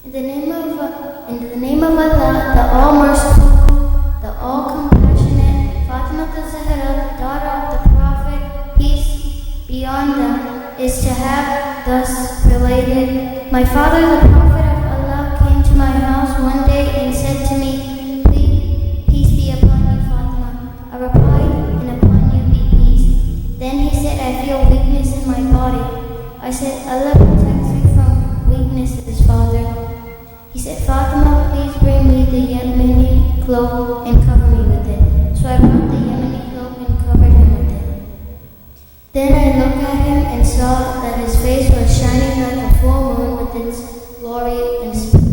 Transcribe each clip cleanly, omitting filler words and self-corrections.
In the name of Allah, the All-Merciful, the All-Compassionate, Fatima al-Zahra, daughter of the Prophet, peace be on them, is to have thus related. My father, the Prophet of Allah, came to my house one day and said to me, Peace be upon you, Fatima. I replied, and upon you be peace. Then he said, I feel weakness in my body. I said, Allah protects me from weaknesses, Father. He said, Fatima, please bring me the Yemeni cloak and cover me with it. So I brought the Yemeni cloak and covered him with it. Then I looked at him and saw that his face was shining like a full moon with its glory and splendor.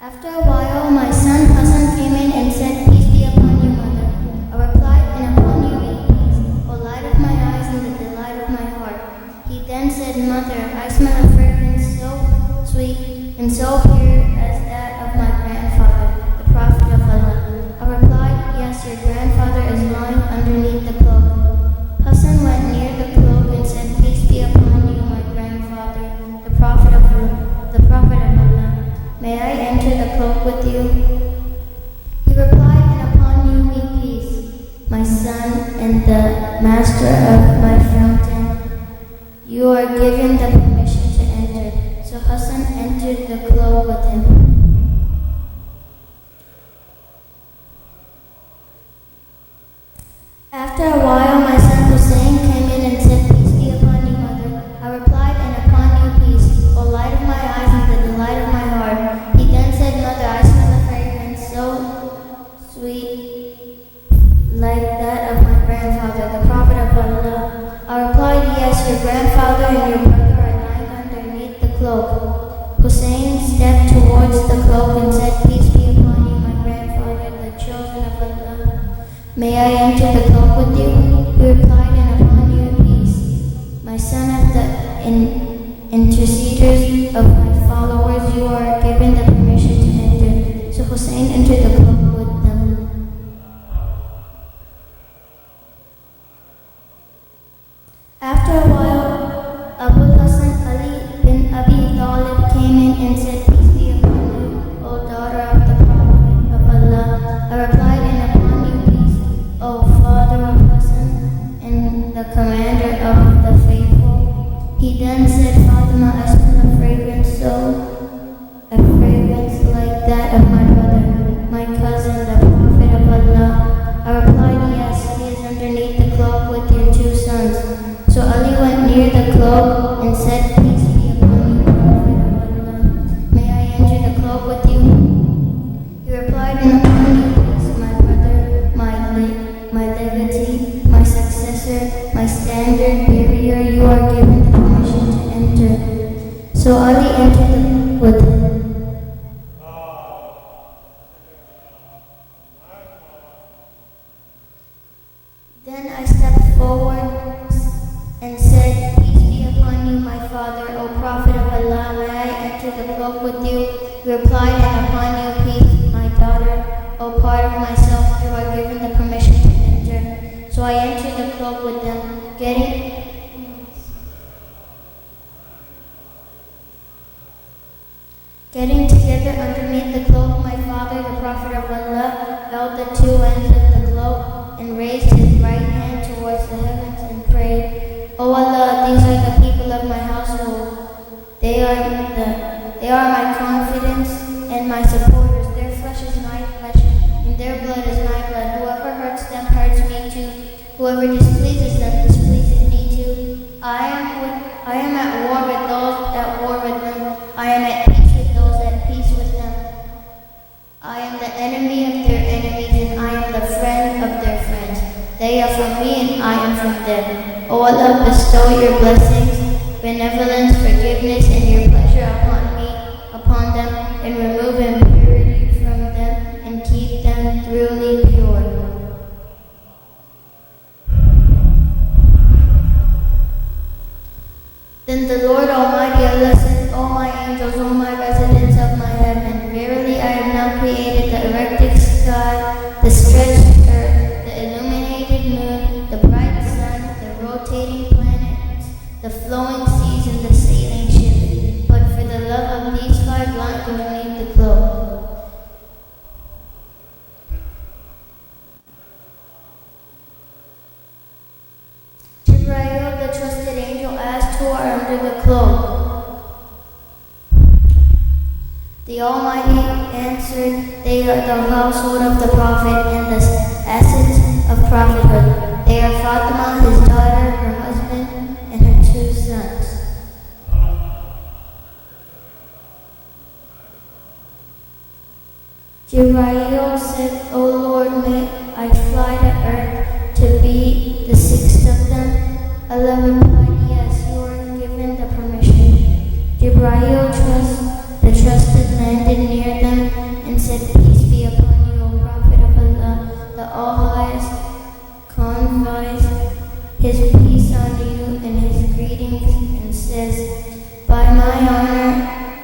After a while, my son Hassan came in and said, Peace be upon you, mother. I replied, and upon you be peace, O light of my eyes and the delight of my heart. He then said, Mother, I smell a fragrance so sweet and so pure as that of my grandfather, the Prophet of Allah. I replied, Yes, your grandfather is lying underneath the cloak. Hassan went near the cloak and said, Peace be upon you, my grandfather, the Prophet of Allah. May I enter the cloak with you? He replied, and upon you be peace, my son and the master of my fountain. You are given the permission to enter. So Hassan entered the cloak with him. After a while, my son Hussein came in and said, Peace be upon you, mother. I replied, and upon you peace, O light of my eyes and the delight of my heart. He then said, Mother, I smell a fragrance so sweet like that of my grandfather, the Prophet of Allah. I replied, Yes, your grandfather and your brother are lying underneath the cloak. Hussein stepped towards the cloak and said, Peace be upon you, my grandfather, the chosen of Allah. May I enter the cloak with you? He replied, and upon you peace. My son, of the interceders of my followers, you are given the permission to enter. So Hussein entered the cloak with them. After a while, Abu Hassan Ali bin Abi Talib came in and said, Peace be upon you, O daughter of the Prophet of Allah. I replied, and upon you peace, O father of Hassan and the commander of the faithful. He then said, Fatima, I smell a fragrance like that of my brother, my cousin, the Prophet of Allah. I replied, Yes, he is underneath the cloak with your two sons. So Ali went near the cloak and said, Peace be upon you, Prophet of Allah. May I enter the cloak with you? He replied, and upon you peace, my brother, my legatee, my successor, my standard bearer, you are given the permission to enter. So Ali entered with him. Then I stepped forward and said, Peace be upon you, my father, O Prophet of Allah. May I enter the cloak with you? He replied, and upon you peace, my daughter, O part of myself, you are given the permission to enter. So I entered the cloak with them, Getting together underneath the cloak, my father, the Prophet of Allah, held the two ends of the cloak and raised his right hand towards the heavens and prayed, O Allah, these are the people of my household. They are my confidence and my supporters. Their flesh is my flesh, and their blood is my blood. Whoever hurts them hurts me too. Whoever displeases them displeases me too. I am at war with those at war with them. I am at peace with those at peace with them. I am the enemy of their enemies, and I am the friend of their friends. They are from me, and I am from them. O Allah, bestow your blessings, benevolence, forgiveness, and your pleasure upon them, and remove impurity from them, and keep them truly pure. Then the Lord Almighty Allah said, O my angels, O my residents of my heaven, verily I have now created the erected sky, the stretched earth, the illuminated moon, the bright sun, the rotating under the cloak. The Almighty answered, They are the household of the prophet and the assets of prophethood. They are Fatima, his daughter, her husband, and her 2 sons. Jibreel said, O Lord, may I fly to earth to be the 6th of them? Allah replied, Yes, you are given the permission. Jibreel the trusted landed near them and said, Peace be upon you, O Prophet of Allah. The All-Highest conveys his peace on you and his greetings and says, By my honor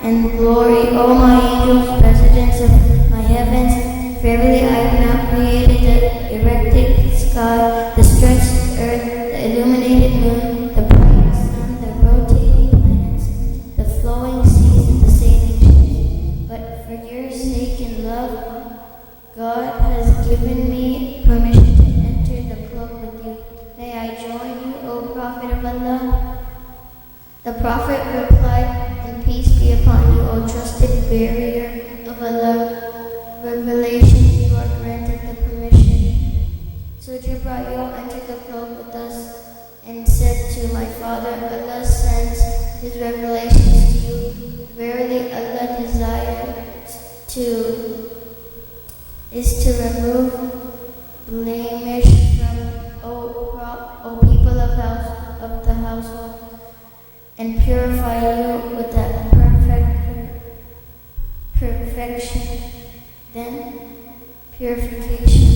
and glory, O my angels, residents of my heavens, verily I have not created the erected sky, the stretched earth, the illuminated moon, the bright sun, the rotating planets, the flowing seas, and the sailing ships. But for your sake and love, God has given me permission to enter the cloak with you. May I join you, O Prophet of Allah? The Prophet replied, And peace be upon you, O trusted barrier of Allah. Revelation, you are granted the permission. So Jibreel entered the cloak with us and said to my father, Allah sends his revelations to you. Verily Allah is to remove blemish from O people of the household and purify you with that perfection, then purification.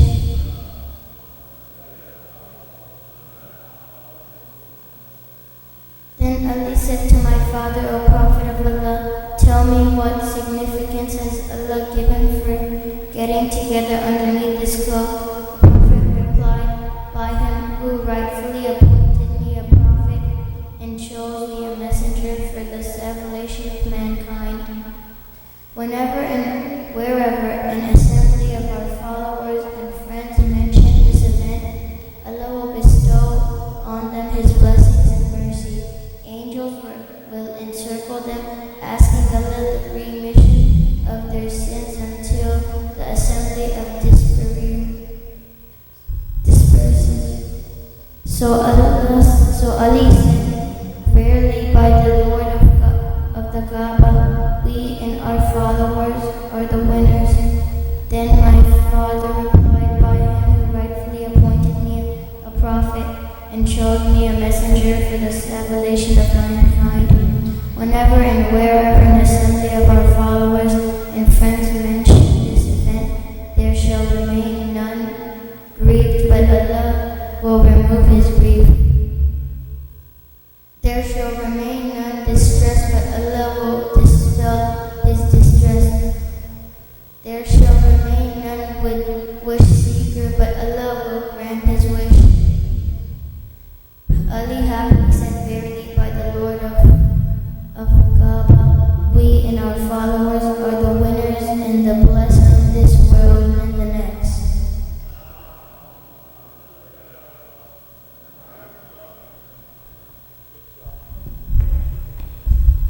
Then Ali said to my father, O Prophet of Allah, tell me what significance has Allah given for getting together underneath this cloak? The Prophet replied, by him who rightfully appointed me a prophet and chose me a messenger for the salvation of mankind. Whenever and wherever an assembly of our followers and friends mention this event, Allah will bestow on them His blessings and mercy. Angels will encircle them, asking Allah the remission of their sins until the assembly of disperses. So Ali said, verily by the Lord of the Kaaba, we and our followers are the winners. Then my father replied, by him who rightfully appointed me a prophet and showed me a messenger for the salvation of mankind. Whenever and wherever an assembly of our followers and friends mention this event, there shall remain none grieved, but Allah will remove his grief. There shall remain none distressed, but Allah will dispel his distress. There shall remain none with wish seeker, but Allah will grant his wish. Ali happily said, verily by the Lord of Kaaba, we and our followers are the winners and the blessed in this world and the next.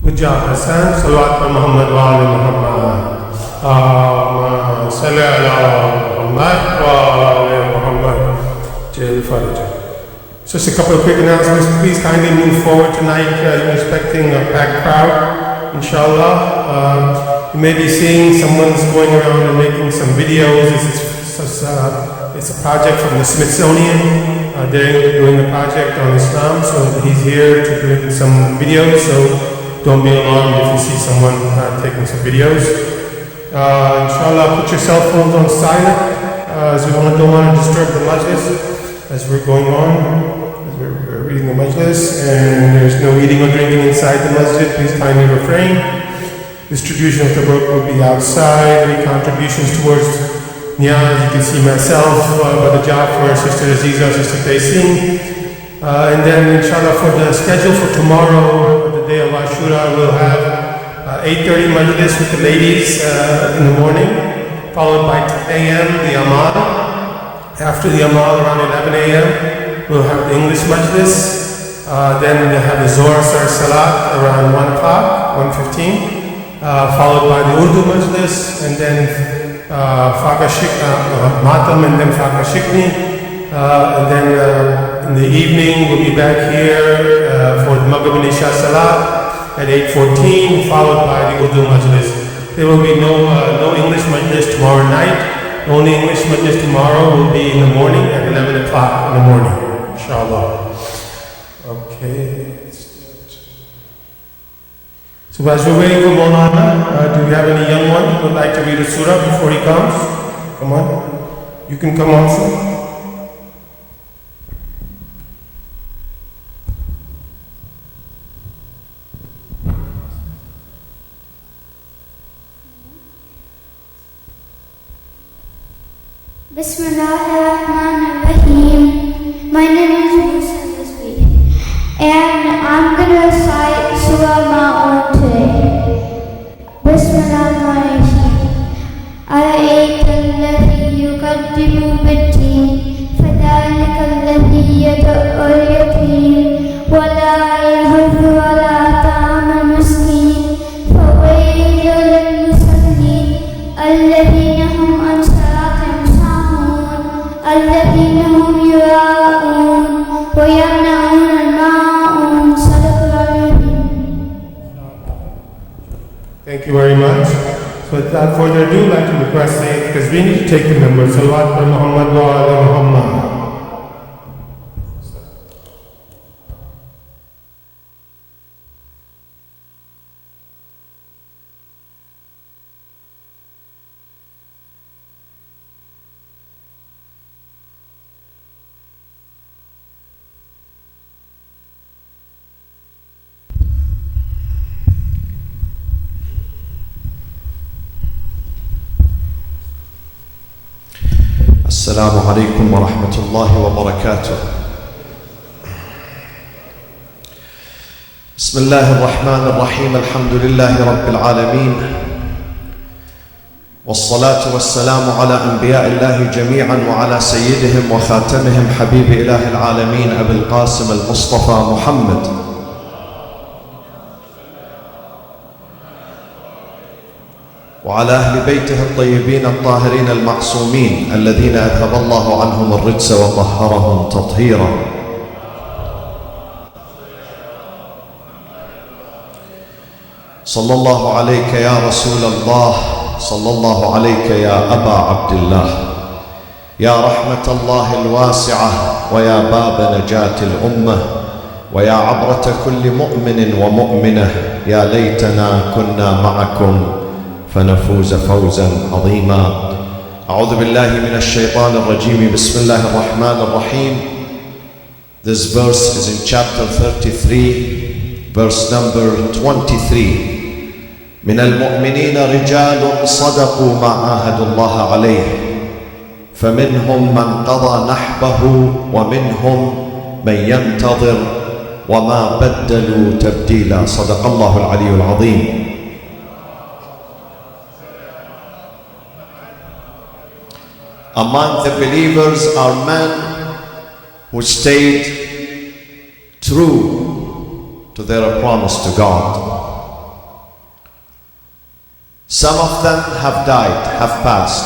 Good job, Hassan. Salawat pa Muhammad wa ali Muhammad. Salli ala Muhammad wa ali Muhammad. Jail Faraj. Just a couple of quick announcements. Please kindly move forward tonight. You're expecting a packed crowd, inshallah. You may be seeing someone's going around and making some videos. It's a project from the Smithsonian. They're doing a project on Islam, so he's here to bring some videos. So don't be alarmed if you see someone taking some videos. Inshallah, put your cell phones on silent, as we don't want to disturb the majlis as we're going on, as we're reading the majlis, and there's no eating or drinking inside the masjid. Please kindly refrain. Distribution of the book will be outside. Any contributions towards Niyaz, you can see myself, Brother Jafar, Sister Aziza, Sister Taysin. And then inshallah for the schedule for tomorrow, the day of Ashura, we'll have 8:30 majlis with the ladies in the morning, followed by 10 a.m. the Amal. After the Amal around 11 a.m. we'll have the English majlis. Then we have the Zohar Salat around 1 o'clock, 1:15, followed by the Urdu Majlis, and then Matam, and then Faka Shikni. And then in the evening, we'll be back here for the Maghrib and Isha Salat at 8:14, followed by the Urdu Majlis. There will be no English Majlis tomorrow night. The only English Majlis tomorrow will be in the morning at 11 o'clock in the morning, inshallah. Okay. So as we're waiting for Maulana, do we have any young one who would like to read a surah before he comes? Come on. You can come also. Bismillahirrahmanirrahim. My name is Musa Rizvi, and I'm going to recite Surah Ma'un today. Bismillahirrahmanirrahim. أرأيت الذي يقدم بالدين فذلك الذي يدعو اليتيم ولا يحض على طعام المسكين فويل للمصلين الذين هم عن صلاتهم ساهون الذين هم يراءون ويمنعون الماعون. صدق الله العظيم. Thank you very much. So without further ado, I'd like to request Sayyid, because we need to take the number. Salawat by Muhammad wa ala Muhammad. السلام عليكم ورحمة الله وبركاته. بسم الله الرحمن الرحيم. الحمد لله رب العالمين، والصلاة والسلام على أنبياء الله جميعا وعلى سيدهم وخاتمهم حبيب إله العالمين أبي القاسم المصطفى محمد وعلى أهل بيته الطيبين الطاهرين المعصومين الذين أذهب الله عنهم الرجس وطهرهم تطهيرا. صلى الله عليك يا رسول الله، صلى الله عليك يا أبا عبد الله، يا رحمة الله الواسعة ويا باب نجاة الأمة ويا عبرة كل مؤمن ومؤمنة. يا ليتنا كنا معكم فنفوز فوزا عظيما. أعوذ بالله من الشيطان الرجيم. بسم الله الرحمن الرحيم. This verse is in chapter 33, verse number 23. من المؤمنين رجال صدقوا ما عاهدوا الله عليه فمنهم من قضى نحبه ومنهم من ينتظر وما بدلوا تبديلا. صدق الله العلي العظيم. Among the believers are men who stayed true to their promise to God. Some of them have died, have passed,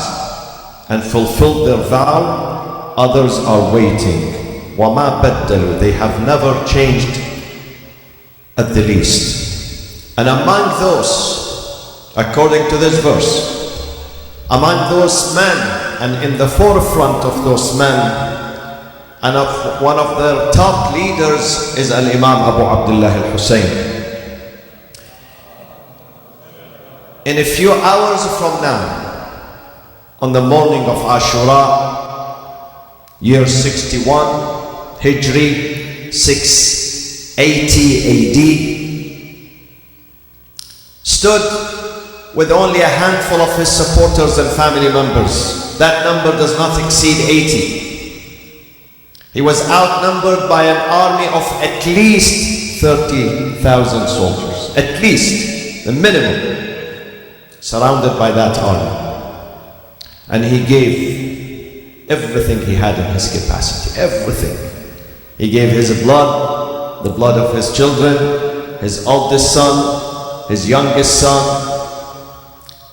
and fulfilled their vow. Others are waiting. وَمَا بَدَّلُوا. They have never changed at the least. And among those, according to this verse, among those men, and in the forefront of those men, and of one of their top leaders is Al-Imam Abu Abdullah Al-Hussein. In a few hours from now, on the morning of Ashura, year 61, Hijri, 680 AD, stood with only a handful of his supporters and family members. That number does not exceed 80. He was outnumbered by an army of at least 30,000 soldiers. At least, the minimum. Surrounded by that army. And he gave everything he had in his capacity. Everything. He gave his blood, the blood of his children, his oldest son, his youngest son,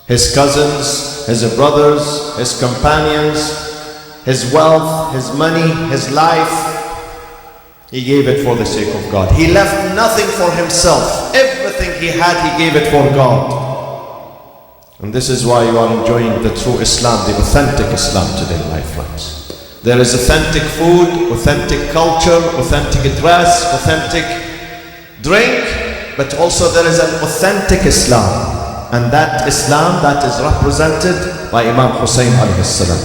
his cousins, his brothers, his companions, his wealth, his money, his life. He gave it for the sake of God. He left nothing for himself. Everything he had, he gave it for God. And this is why you are enjoying the true Islam, the authentic Islam today, my friends. There is authentic food, authentic culture, authentic dress, authentic drink, but also there is an authentic Islam. And that Islam that is represented by Imam Hussein alayhi salam.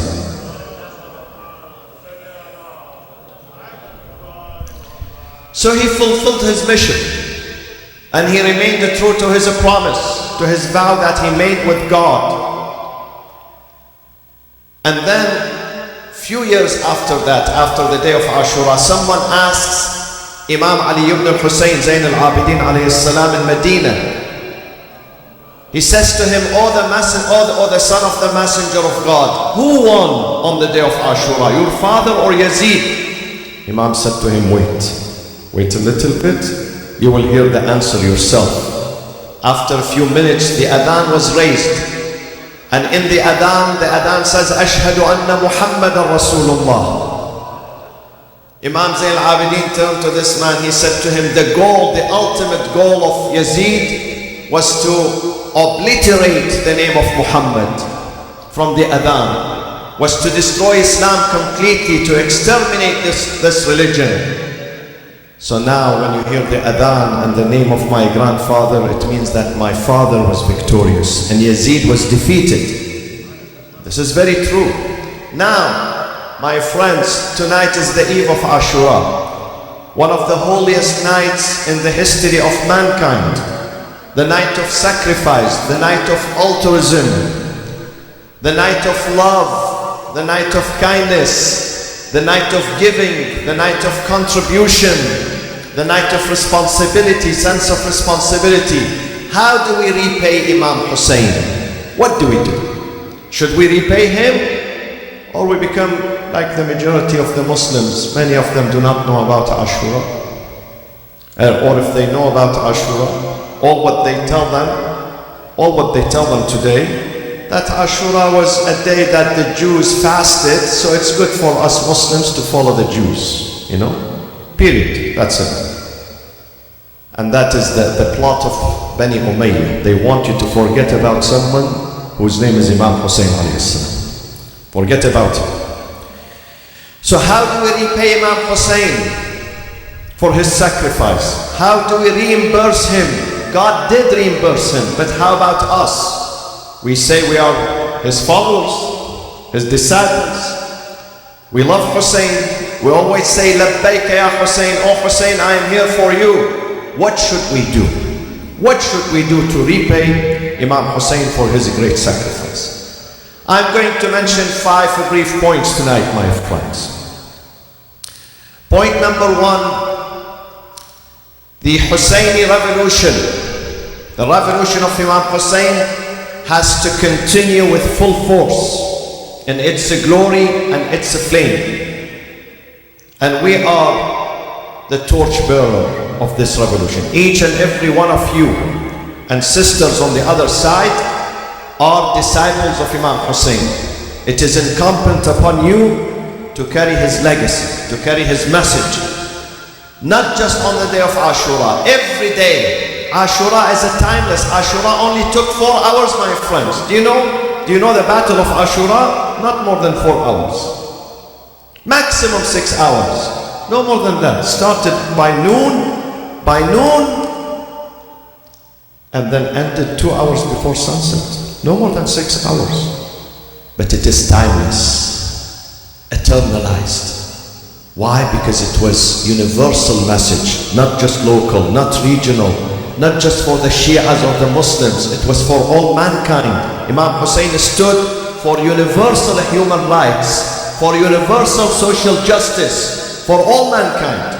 So he fulfilled his mission and he remained true to his promise, to his vow that he made with God. And then few years after that, after the day of Ashura, someone asks Imam Ali ibn Hussein Zain al-Abidin alayhi salam in Medina. He says to him, O the son of the messenger of God, who won on the day of Ashura, your father or Yazid? Imam said to him, wait a little bit, you will hear the answer yourself. After a few minutes, the adhan was raised. And in the adhan says, Ashhadu anna Muhammadan Rasulullah. Imam Zayn al-Abidin turned to this man, he said to him, the ultimate goal of Yazid was to obliterate the name of Muhammad from the adhan, was to destroy Islam completely, to exterminate this religion. So now when you hear the adhan and the name of my grandfather, it means that my father was victorious and Yazid was defeated. This is very true. Now, my friends, tonight is the eve of Ashura, one of the holiest nights in the history of mankind, the night of sacrifice, the night of altruism, the night of love, the night of kindness, the night of giving, the night of contribution, the night of responsibility, sense of responsibility. How do we repay Imam Hussein? What do we do? Should we repay him? Or we become like the majority of the Muslims? Many of them do not know about Ashura. Or if they know about Ashura, all what they tell them today, that Ashura was a day that the Jews fasted, so it's good for us Muslims to follow the Jews, period, that's it. And that is the plot of Bani Umayyah. They want you to forget about someone whose name is Imam Hussein alayhi salam. Forget about him. So how do we repay Imam Hussein for his sacrifice? How do we reimburse him? God did reimburse him, but how about us? We say we are his followers, his disciples. We love Hussein. We always say, Labbayka ya Hussein, oh Hussein, I am here for you. What should we do? What should we do to repay Imam Hussein for his great sacrifice? I'm going to mention 5 brief points tonight, my friends. Point number 1, the Husseini revolution. The revolution of Imam Hussein has to continue with full force in its glory and its flame. And we are the torchbearer of this revolution. Each and every one of you and sisters on the other side are disciples of Imam Hussein. It is incumbent upon you to carry his legacy, to carry his message. Not just on the day of Ashura, every day. Ashura is a timeless. Ashura only took 4 hours, my friends. Do you know the battle of Ashura? Not more than 4 hours. Maximum 6 hours. No more than that. Started by noon, and then ended 2 hours before sunset. No more than 6 hours. But it is timeless, eternalized. Why? Because it was universal message, not just local, not regional, not just for the Shias or the Muslims. It was for all mankind. Imam Hussein stood for universal human rights, for universal social justice, for all mankind.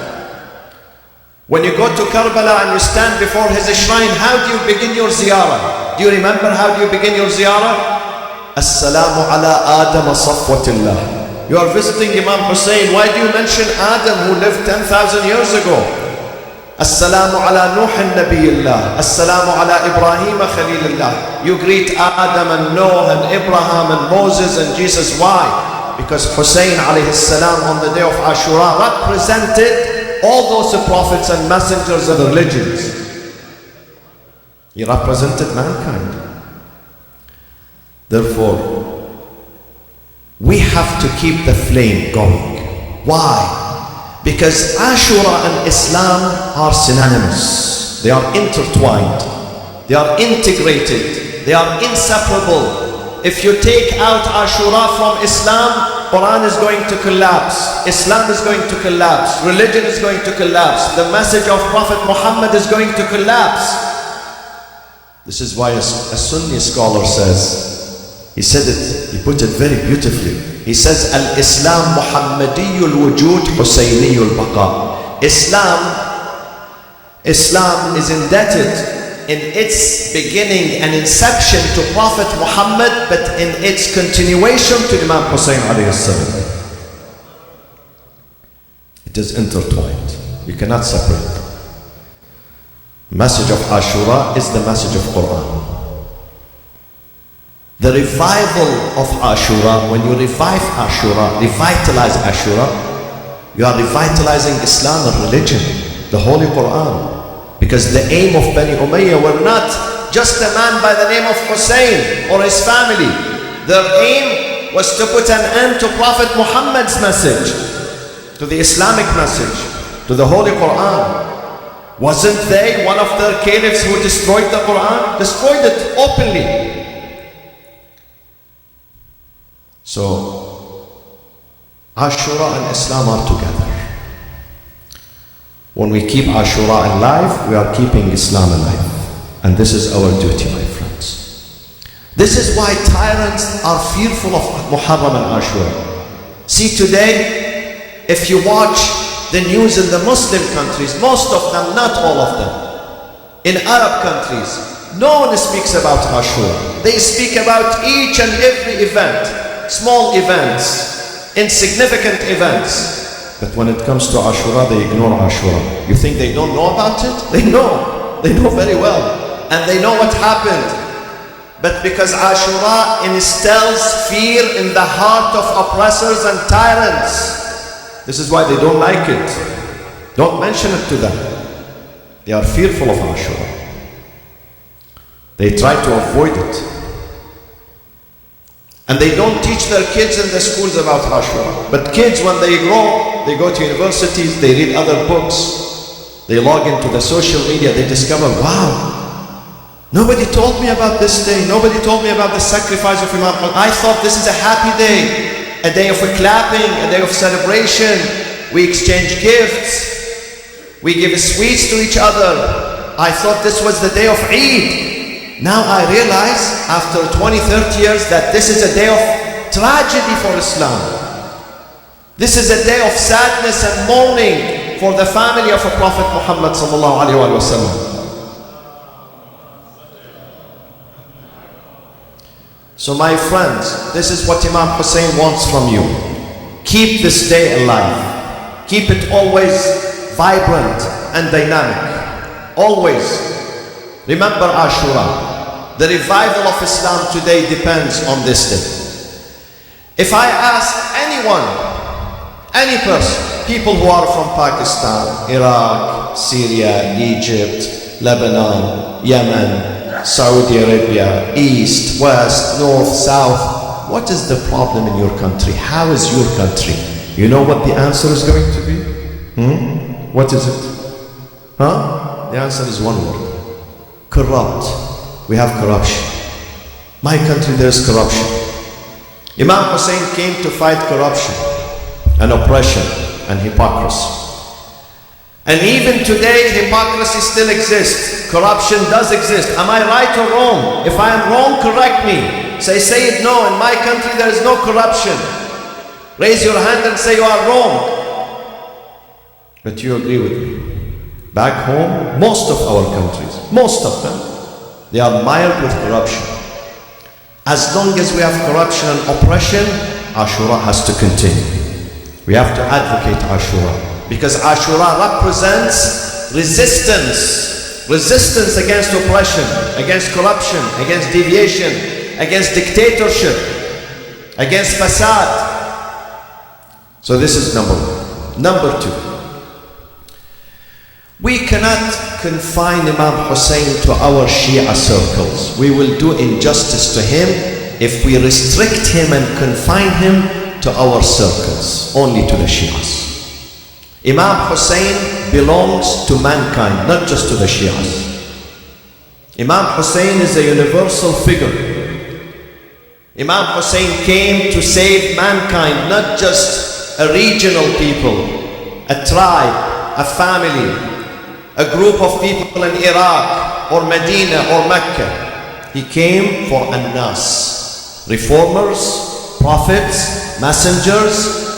When you go to Karbala and you stand before his shrine, how do you begin your ziyarah? Do you remember how do you begin your ziyarah? As-salamu ala Adam safwatillah. You are visiting Imam Hussein. Why do you mention Adam who lived 10,000 years ago? Assalamu ala Nuh Nabiyullah. Assalamu ala Ibrahim Khalilullah. You greet Adam and Noah and Abraham and Moses and Jesus. Why? Because Hussein alayhi salam on the day of Ashura represented all those prophets and messengers of the religions. He represented mankind. Therefore, we have to keep the flame going. Why? Because Ashura and Islam are synonymous. They are intertwined. They are integrated. They are inseparable. If you take out Ashura from Islam, Quran is going to collapse. Islam is going to collapse. Religion is going to collapse. The message of Prophet Muhammad is going to collapse. This is why a Sunni scholar says, he said it, he put it very beautifully. He says, Al-Islam Muhammadiyul Wujud Husayniyul Baqa. Islam is indebted in its beginning and inception to Prophet Muhammad, but in its continuation to Imam Hussein alayhi salam. It is intertwined. You cannot separate. The message of Ashura is the message of Quran. The revival of Ashura, when you revive Ashura, revitalize Ashura, you are revitalizing Islam and religion, the Holy Quran. Because the aim of Bani Umayyah were not just a man by the name of Hussein or his family. Their aim was to put an end to Prophet Muhammad's message, to the Islamic message, to the Holy Quran. Wasn't they one of their caliphs who destroyed the Quran? Destroyed it openly. So, Ashura and Islam are together. When we keep Ashura alive, we are keeping Islam alive. And this is our duty, my friends. This is why tyrants are fearful of Muharram and Ashura. See today, if you watch the news in the Muslim countries, most of them, not all of them, in Arab countries, no one speaks about Ashura. They speak about each and every event, small events, insignificant events. But when it comes to Ashura, they ignore Ashura. You think they don't know about it? They know. They know very well. And they know what happened. But because Ashura instills fear in the heart of oppressors and tyrants, this is why they don't like it. Don't mention it to them. They are fearful of Ashura. They try to avoid it. And they don't teach their kids in the schools about Ashura. But kids, when they grow, they go to universities, they read other books, they log into the social media, they discover, wow, nobody told me about this day, nobody told me about the sacrifice of Imam Hussein. I thought this is a happy day, a day of clapping, a day of celebration. We exchange gifts, we give sweets to each other. I thought this was the day of Eid. Now I realize, after 20-30 years, that this is a day of tragedy for Islam. This is a day of sadness and mourning for the family of a Prophet Muhammad sallallahu alaihi wasallam. So my friends, this is what Imam Hussein wants from you. Keep this day alive. Keep it always vibrant and dynamic. Always. Remember Ashura. The revival of Islam today depends on this day. If I ask anyone, any person, people who are from Pakistan, Iraq, Syria, Egypt, Lebanon, Yemen, Saudi Arabia, East, West, North, South, what is the problem in your country? How is your country? You know what the answer is going to be? What is it? The answer is one word. Corrupt. We have corruption. My country, there is corruption. Imam Hussein came to fight corruption and oppression and hypocrisy. And even today, hypocrisy still exists. Corruption does exist. Am I right or wrong? If I am wrong, correct me. Say it no. In my country, there is no corruption. Raise your hand and say you are wrong. But you agree with me. Back home, most of our countries, most of them, they are mired with corruption. As long as we have corruption and oppression, Ashura has to continue. We have to advocate Ashura, because Ashura represents resistance. Resistance against oppression, against corruption, against deviation, against dictatorship, against fasad. So this is number one. Number two, we cannot confine Imam Hussein to our Shia circles. We will do injustice to him if we restrict him and confine him to our circles, only to the Shias. Imam Hussein belongs to mankind, not just to the Shias. Imam Hussein is a universal figure. Imam Hussein came to save mankind, not just a regional people, a tribe, a family, a group of people in Iraq or Medina or Mecca. He came for An-Nas, reformers, prophets, messengers,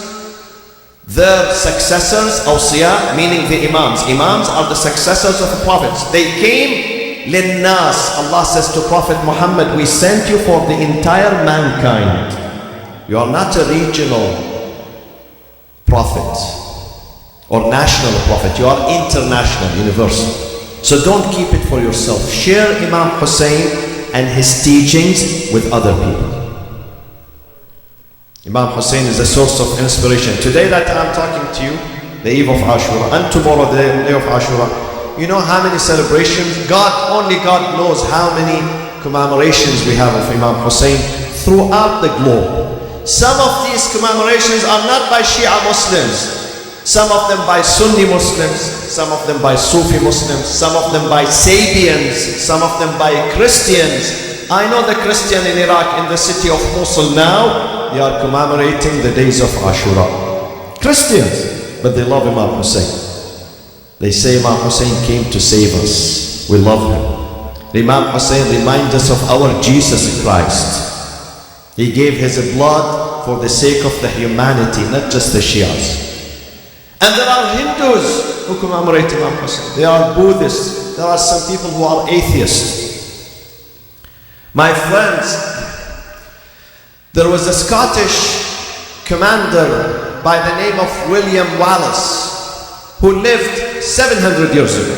their successors, awsiya, meaning the imams. Imams are the successors of the prophets. They came lin-nas. Allah says to Prophet Muhammad, we sent you for the entire mankind. You are not a regional prophet or national prophet. You are international, universal. So don't keep it for yourself. Share Imam Hussein and his teachings with other people. Imam Hussein is a source of inspiration. Today that I'm talking to you, the eve of Ashura, and tomorrow the day of Ashura, you know how many celebrations? Only God knows how many commemorations we have of Imam Hussein throughout the globe. Some of these commemorations are not by Shia Muslims. Some of them by Sunni Muslims, some of them by Sufi Muslims, some of them by Sabians, some of them by Christians. I know the Christian in Iraq, in the city of Mosul now, they are commemorating the days of Ashura. Christians, but they love Imam Hussein. They say Imam Hussein came to save us. We love him. Imam Hussein reminds us of our Jesus Christ. He gave his blood for the sake of the humanity, not just the Shias. And there are Hindus who commemorate Imam Hussein. There are Buddhists. There are some people who are atheists. My friends, there was a Scottish commander by the name of William Wallace who lived 700 years ago.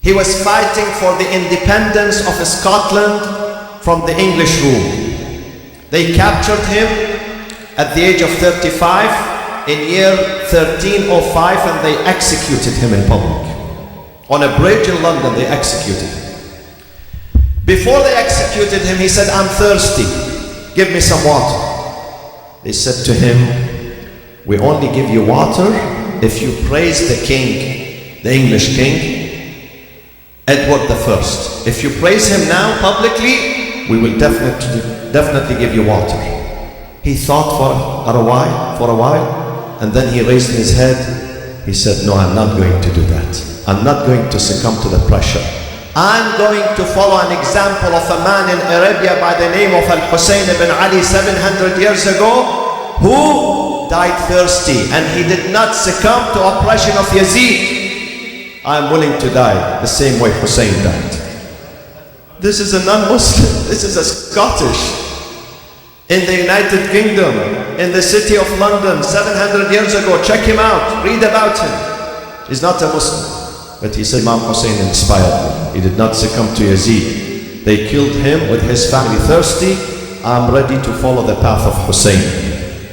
He was fighting for the independence of Scotland from the English rule. They captured him at the age of 35 in year 1305 and they executed him in public. On a bridge in London, they executed him. Before they executed him, he said, I'm thirsty, give me some water. They said to him, we only give you water if you praise the king, the English king, Edward I. If you praise him now publicly, we will definitely give you water. He thought for a while, and then he raised his head. He said, no, I'm not going to do that. I'm not going to succumb to the pressure. I'm going to follow an example of a man in Arabia by the name of Al-Hussein ibn Ali 700 years ago who died thirsty and he did not succumb to oppression of Yazid. I'm willing to die the same way Hussein died. This is a non-Muslim. This is a Scottish in the United Kingdom, in the city of London 700 years ago. Check him out, read about him. He's not a Muslim. But he said, Imam Hussein inspired me. He did not succumb to Yazid. They killed him with his family thirsty. I'm ready to follow the path of Hussein.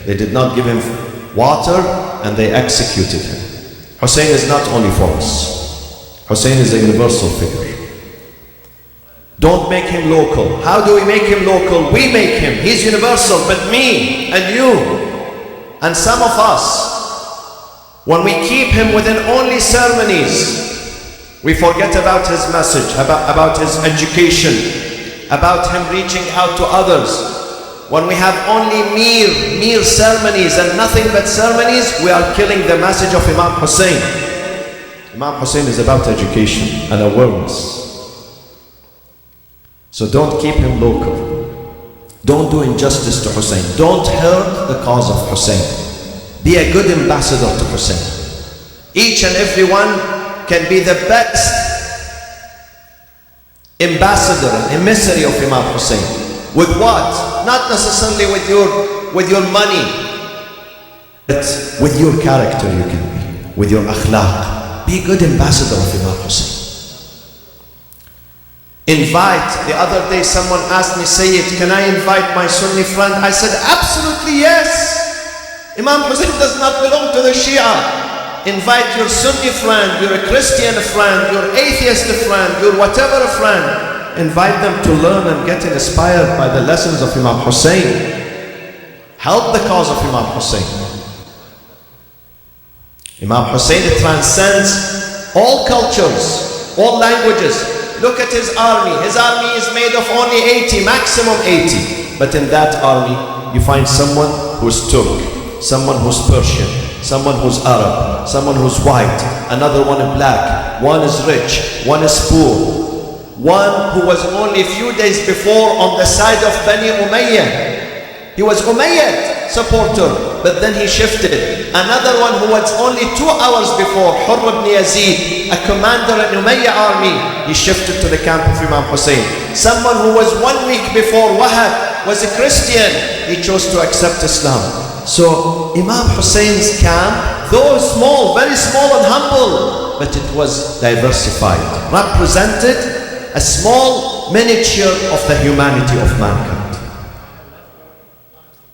They did not give him water and they executed him. Hussein is not only for us. Hussein is a universal figure. Don't make him local. How do we make him local? We make him. He's universal, but me and you and some of us, when we keep him within only ceremonies, we forget about his message, about his education, about him reaching out to others. When we have only mere ceremonies and nothing but ceremonies, we are killing the message of Imam Hussein. Imam Hussein is about education and awareness. So don't keep him local. Don't do injustice to Hussein. Don't hurt the cause of Hussein. Be a good ambassador to Hussein. Each and every one can be the best ambassador and emissary of Imam Hussein. With what? Not necessarily with your money, but with your character you can be, with your akhlaq, Be good ambassador of Imam Hussein. Invite. The other day someone asked me, Sayyid, can I invite my Sunni friend? I said, absolutely yes. Imam Hussein does not belong to the Shia. Invite your Sunni friend, your Christian friend, your atheist friend, your whatever friend. Invite them to learn and get inspired by the lessons of Imam Hussein. Help the cause of Imam Hussein. Imam Hussein transcends all cultures, all languages. Look at his army. His army is made of only 80, maximum 80. But in that army, you find someone who's Turk, someone who's Persian, someone who's Arab, someone who's white, another one is black, one is rich, one is poor. One who was only a few days before on the side of Bani Umayyah. He was Umayyad supporter, but then he shifted. Another one who was only 2 hours before, Hurr ibn Yazid, a commander in Umayyah army, he shifted to the camp of Imam Hussein. Someone who was 1 week before, Wahab, was a Christian, he chose to accept Islam. So Imam Hussein's camp, though small, very small and humble, but it was diversified, represented a small miniature of the humanity of mankind.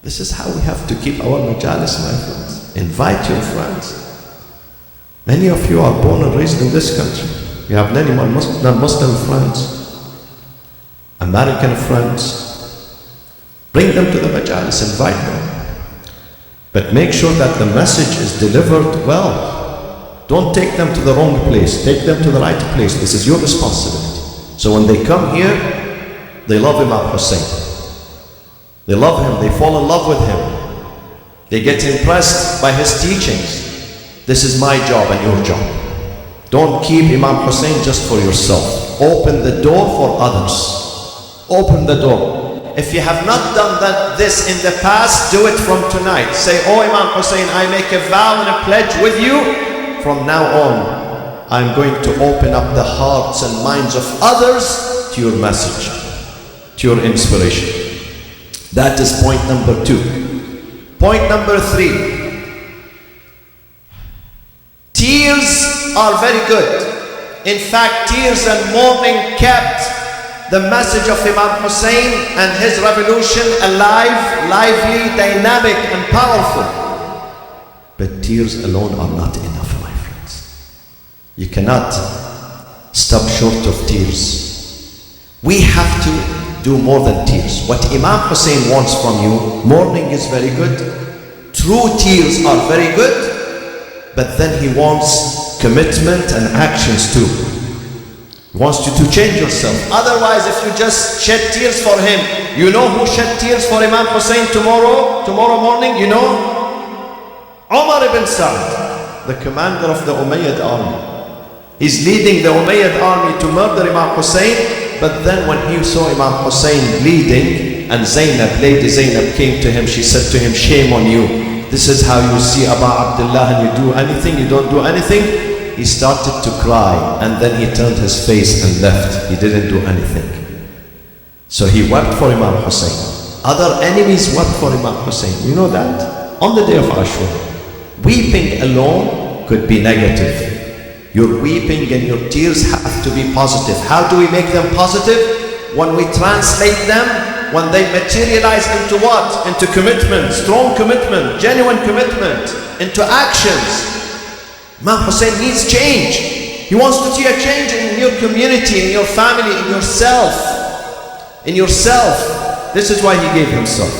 This is how we have to keep our majalis, my friends. Invite your friends. Many of you are born and raised in this country. You have many non-Muslim friends, American friends. Bring them to the majalis, invite them. But make sure that the message is delivered well. Don't take them to the wrong place. Take them to the right place. This is your responsibility. So when they come here, they love Imam Hussein. They love him, they fall in love with him. They get impressed by his teachings. This is my job and your job. Don't keep Imam Hussein just for yourself. Open the door for others. Open the door. If you have not done this in the past, do it from tonight. Say, oh Imam Hussein, I make a vow and a pledge with you. From now on, I'm going to open up the hearts and minds of others to your message, to your inspiration. That is point number 2. Point number 3. Tears are very good. In fact, tears and mourning kept the message of Imam Hussein and his revolution alive, lively, dynamic and powerful. But tears alone are not enough, my friends. You cannot stop short of tears. We have to do more than tears. What Imam Hussein wants from you, mourning is very good. True tears are very good. But then he wants commitment and actions too. He wants you to change yourself. Otherwise, if you just shed tears for him, you know who shed tears for Imam Hussein tomorrow morning? You know? Umar ibn Sa'd, the commander of the Umayyad army. He's leading the Umayyad army to murder Imam Hussein. But then when he saw Imam Hussein bleeding and Zainab, Lady Zainab came to him, she said to him, shame on you. This is how you see Aba Abdullah and you do anything, you don't do anything. He started to cry and then he turned his face and left. He didn't do anything. So he wept for Imam Hussein. Other enemies wept for Imam Hussein. You know that? On the day of Ashura. Weeping alone could be negative. Your weeping and your tears have to be positive. How do we make them positive? When we translate them, when they materialize into what? Into commitment, strong commitment, genuine commitment, into actions. Imam Hussein needs change. He wants to see a change in your community, in your family, in yourself. In yourself. This is why he gave himself.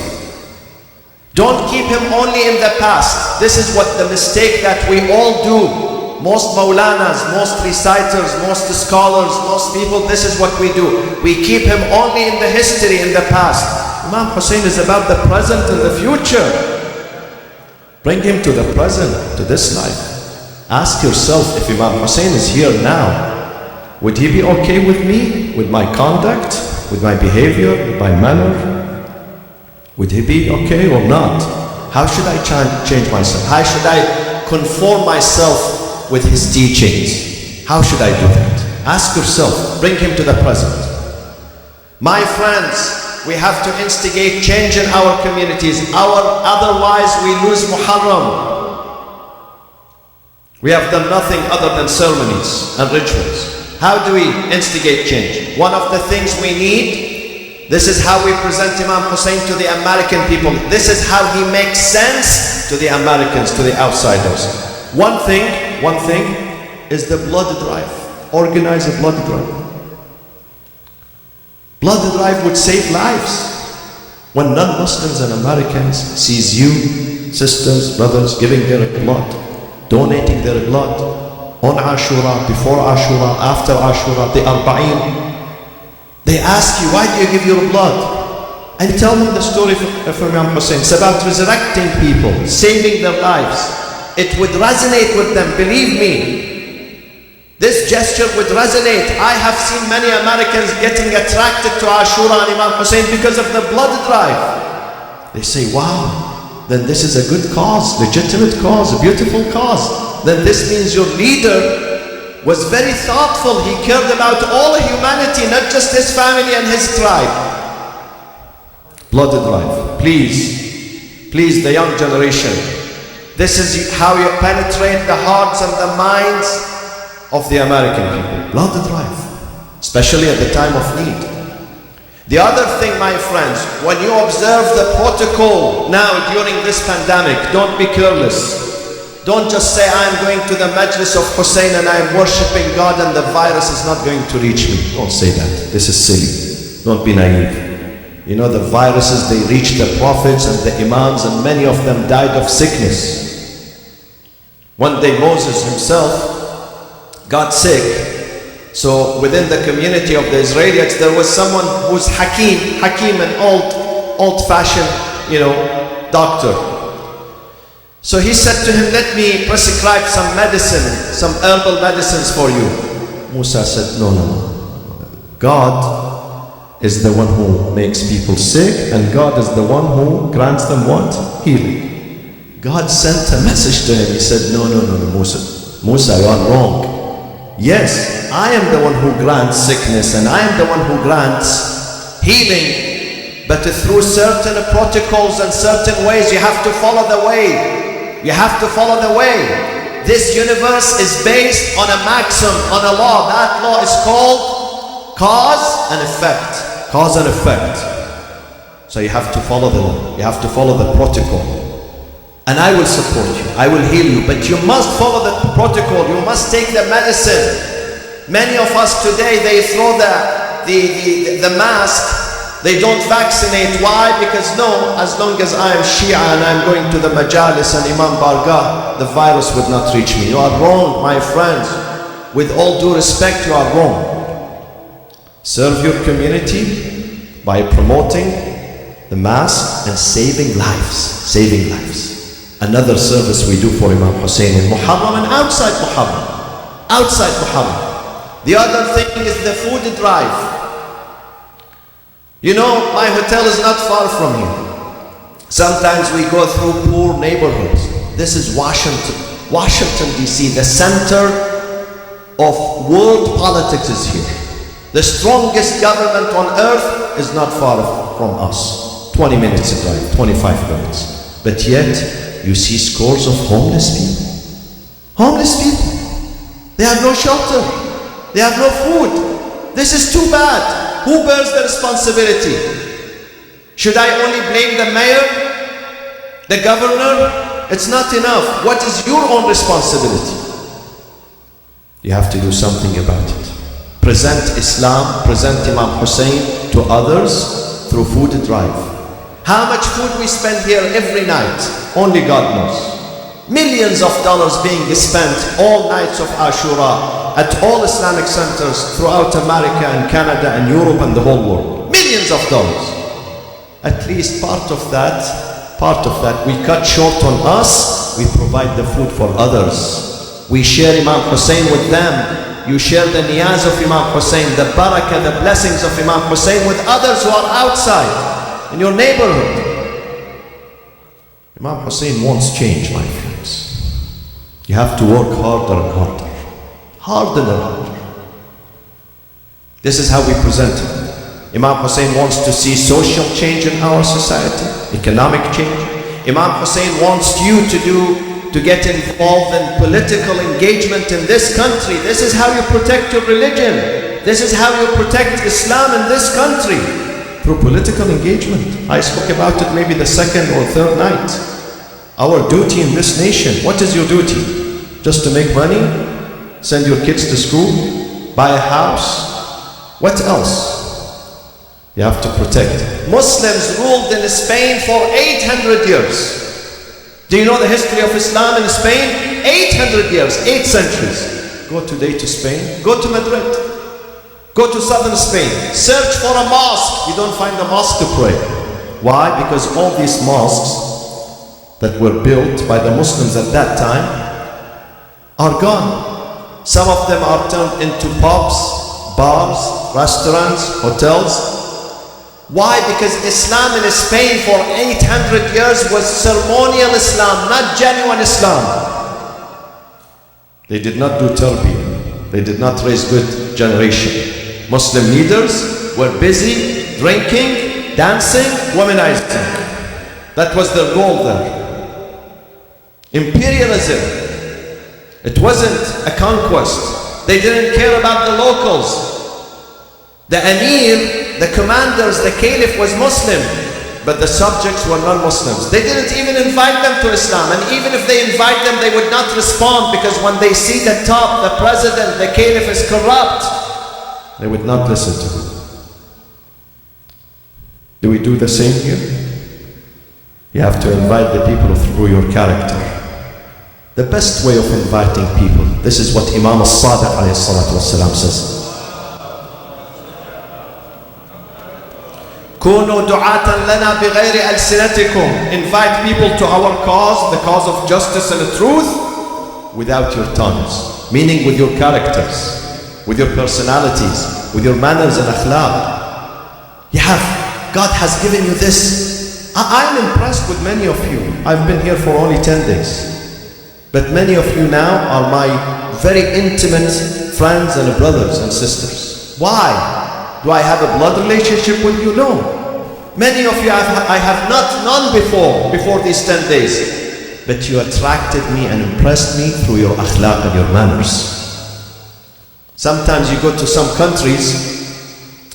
Don't keep him only in the past. This is what the mistake that we all do. Most Maulanas, most reciters, most scholars, most people, this is what we do. We keep him only in the history, in the past. Imam Hussein is about the present and the future. Bring him to the present, to this life. Ask yourself, if Imam Hussein is here now, would he be okay with me, with my conduct, with my behavior, with my manner? Would he be okay or not? How should I change myself? How should I conform myself with his teachings? How should I do that? Ask yourself, bring him to the present. My friends, we have to instigate change in our communities. Otherwise we lose Muharram. We have done nothing other than ceremonies and rituals. How do we instigate change? One of the things we need, this is how we present Imam Hussein to the American people. This is how he makes sense to the Americans, to the outsiders. One thing is the blood drive. Organize a blood drive. Blood drive would save lives. When non-Muslims and Americans sees you, sisters, brothers, giving their blood, donating their blood on Ashura, before Ashura, after Ashura, the Arba'in, they ask you, why do you give your blood? And tell them the story of Imam Hussein. It's about resurrecting people, saving their lives. It would resonate with them, believe me. This gesture would resonate. I have seen many Americans getting attracted to Ashura and Imam Hussein because of the blood drive. They say, wow, then this is a good cause, legitimate cause, a beautiful cause. Then this means your leader was very thoughtful. He cared about all humanity, not just his family and his tribe. Blood drive. Please, the young generation. This is how you penetrate the hearts and the minds of the American people. Blood drive, especially at the time of need. The other thing, my friends, when you observe the protocol now during this pandemic, don't be careless. Don't just say, I'm going to the Majlis of Hussein and I'm worshipping God and the virus is not going to reach me. Don't say that. This is silly. Don't be naive. You know, the viruses, they reach the prophets and the imams, and many of them died of sickness. One day Moses himself got sick. So within the community of the Israelites, there was someone who's Hakim, an old-fashioned, doctor. So he said to him, let me prescribe some medicine, some herbal medicines for you. Musa said, no. God is the one who makes people sick, and God is the one who grants them what? Healing. God sent a message to him. He said, no, Musa, you are wrong. Yes, I am the one who grants sickness and I am the one who grants healing, but through certain protocols and certain ways. You have to follow the way. You have to follow the way. This universe is based on a maxim, on a law. That law is called cause and effect. Cause and effect. So you have to follow the law. You have to follow the protocol. And I will support you, I will heal you, but you must follow the protocol, you must take the medicine. Many of us today, they throw the mask, they don't vaccinate. Why? Because no, as long as I am Shia and I'm going to the Majalis and Imam Bargah, the virus would not reach me. You are wrong, my friends. With all due respect, you are wrong. Serve your community by promoting the mask and saving lives. Another service we do for Imam Hussein in Muharram and outside Muharram. The other thing is the food drive. My hotel is not far from here. Sometimes we go through poor neighborhoods. This is Washington DC, the center of world politics is here. The strongest government on earth is not far from us. 20 minutes drive, 25 minutes. But yet, you see scores of homeless people. They have no shelter. They have no food. This is too bad. Who bears the responsibility? Should I only blame the mayor? The governor? It's not enough. What is your own responsibility? You have to do something about it. Present Islam, present Imam Hussein to others through food drive. How much food we spend here every night, only God knows. Millions of dollars being spent all nights of Ashura at all Islamic centers throughout America and Canada and Europe and the whole world. Millions of dollars. At least part of that we cut short on us, we provide the food for others. We share Imam Hussein with them. You share the niyaz of Imam Hussein, the barakah, the blessings of Imam Hussein with others who are outside. In your neighborhood. Imam Hussein wants change, my friends. You have to work harder and harder. This is how we present it. Imam Hussein wants to see social change in our society, economic change. Imam Hussein wants you to get involved in political engagement in this country. This is how you protect your religion. This is how you protect Islam in this country. Through political engagement. I spoke about it maybe the second or third night. Our duty in this nation, what is your duty? Just to make money? Send your kids to school? Buy a house? What else? You have to protect. Muslims ruled in Spain for 800 years. Do you know the history of Islam in Spain? 800 years, 8 centuries. Go today to Spain, go to Madrid, go to southern Spain, search for a mosque. You don't find a mosque to pray. Why? Because all these mosques that were built by the Muslims at that time are gone. Some of them are turned into pubs, bars, restaurants, hotels. Why? Because Islam in Spain for 800 years was ceremonial Islam, not genuine Islam. They did not do tarbiyah. They did not raise good generation. Muslim leaders were busy drinking, dancing, womanizing. That was their goal there. Imperialism. It wasn't a conquest. They didn't care about the locals. The Amir, the commanders, the Caliph was Muslim, but the subjects were non-Muslims. They didn't even invite them to Islam, and even if they invite them, they would not respond, because when they see the top, the president, the Caliph is corrupt, they would not listen to him. Do we do the same here? You have to invite the people through your character. The best way of inviting people, this is what Imam al-Sadiq alayhi salatu wasalam says. كونوا دعاة لنا بغير ألسنتكم. Invite people to our cause, the cause of justice and the truth, without your tongues. Meaning with your characters, with your personalities, with your manners and akhlaq. God has given you this. I'm impressed with many of you. I've been here for only 10 days. But many of you now are my very intimate friends and brothers and sisters. Why? Do I have a blood relationship with you? No. Many of you I have not known before these 10 days. But you attracted me and impressed me through your akhlaq and your manners. Sometimes you go to some countries,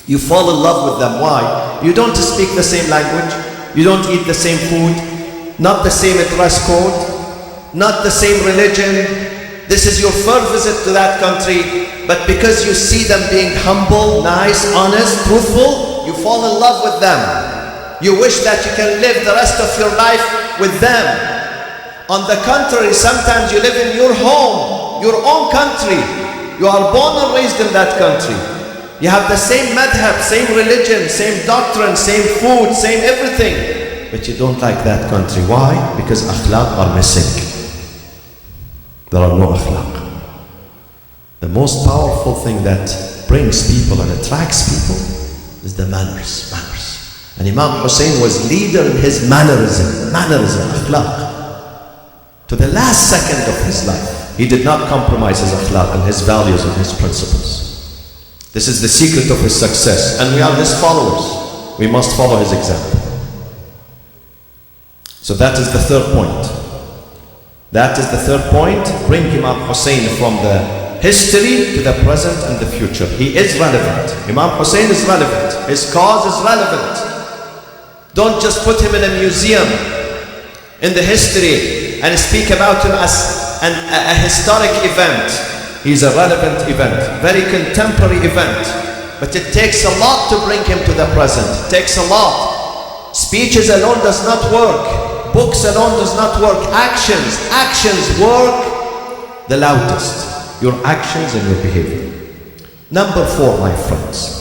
you fall in love with them. Why? You don't speak the same language, you don't eat the same food, not the same dress code, not the same religion. This is your first visit to that country, but because you see them being humble, nice, honest, truthful, you fall in love with them. You wish that you can live the rest of your life with them. On the contrary, sometimes you live in your home, your own country. You are born and raised in that country. You have the same madhab, same religion, same doctrine, same food, same everything. But you don't like that country. Why? Because akhlaq are missing. There are no akhlaq. The most powerful thing that brings people and attracts people is the manners. And Imam Hussein was leader in his mannerism, akhlaq. To the last second of his life, he did not compromise his akhlaq and his values and his principles. This is the secret of his success, and we are his followers. We must follow his example. So that is the third point. Bring Imam Hussein from the history to the present and the future. He is relevant. Imam Hussein is relevant. His cause is relevant. Don't just put him in a museum in the history and speak about him as a historic event. He's a relevant event, very contemporary event. But it takes a lot to bring him to the present. It takes a lot. Speeches alone does not work. Books alone does not work. Actions work the loudest. Your actions and your behavior. Number 4, my friends.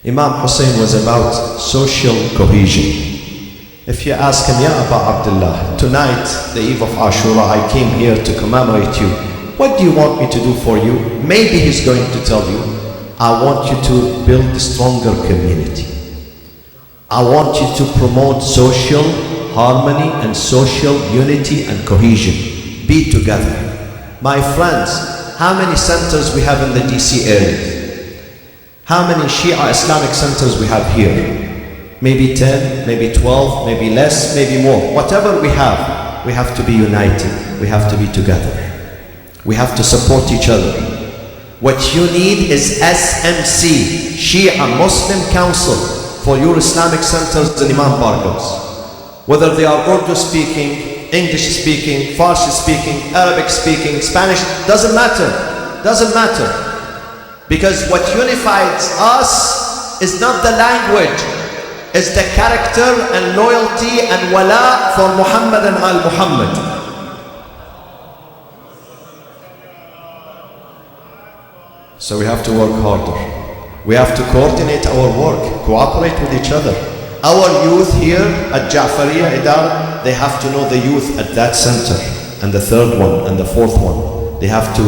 Imam Hussein was about social cohesion. If you ask him, Ya Aba Abdullah, tonight, the eve of Ashura, I came here to commemorate you. What do you want me to do for you? Maybe he's going to tell you, I want you to build a stronger community. I want you to promote social harmony and social unity and cohesion. Be together. My friends, how many centers we have in the DC area? How many Shia Islamic centers we have here? Maybe 10, maybe 12, maybe less, maybe more. Whatever we have. we have to be united. We have to be together. We have to support each other. What you need is SMC, Shia Muslim Council, for your Islamic centers and Imam Bargos. Whether they are Urdu speaking, English speaking, Farsi speaking, Arabic speaking, Spanish, doesn't matter. Doesn't matter. Because what unifies us is not the language, it's the character and loyalty and wala for Muhammad and al-Muhammad. So we have to work harder. We have to coordinate our work, cooperate with each other. Our youth here at Ja'fariya Idara, they have to know the youth at that center, and the third one, and the fourth one. They have to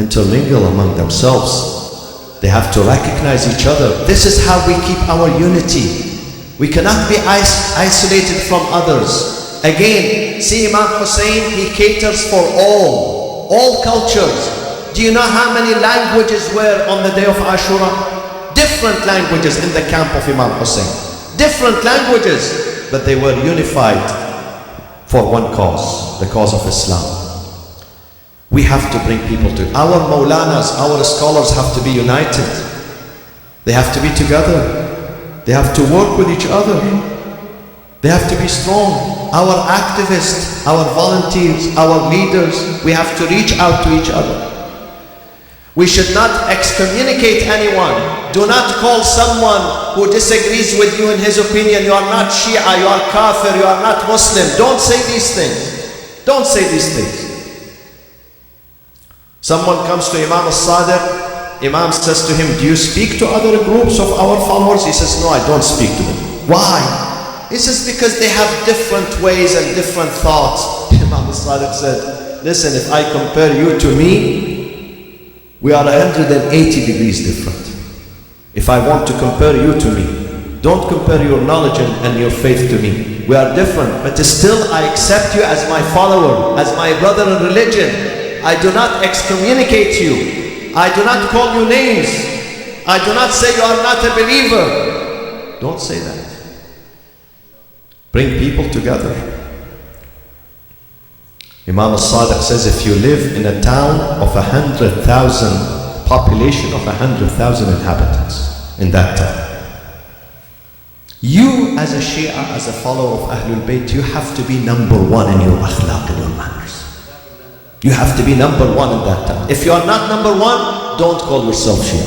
intermingle among themselves. They have to recognize each other. This is how we keep our unity. We cannot be isolated from others. Again, see Imam Hussein, he caters for all cultures. Do you know how many languages were on the day of Ashura? Different languages in the camp of Imam Hussein. Different languages, but they were unified for one cause, the cause of Islam. We have to bring people to our Maulanas, our scholars have to be united. They have to be together. They have to work with each other. They have to be strong. Our activists, our volunteers, our leaders, we have to reach out to each other. We should not excommunicate anyone. Do not call someone who disagrees with you in his opinion, you are not Shia, you are Kafir, you are not Muslim. Don't say these things. Don't say these things. Someone comes to Imam al-Sadiq, Imam says to him, do you speak to other groups of our followers? He says, no, I don't speak to them. Why? He says, because they have different ways and different thoughts. Imam al-Sadiq said, listen, if I compare you to me, we are 180 degrees different. If I want to compare you to me, don't compare your knowledge and your faith to me. We are different, but still I accept you as my follower, as my brother in religion. I do not excommunicate you. I do not call you names. I do not say you are not a believer. Don't say that. Bring people together. Imam al-Sadiq says, if you live in a town of 100,000, population of 100,000 inhabitants in that town, you as a Shia, as a follower of Ahlul Bayt, you have to be number one in your akhlaq, in your manners. You have to be number one in that town. If you are not number one, don't call yourself Shia.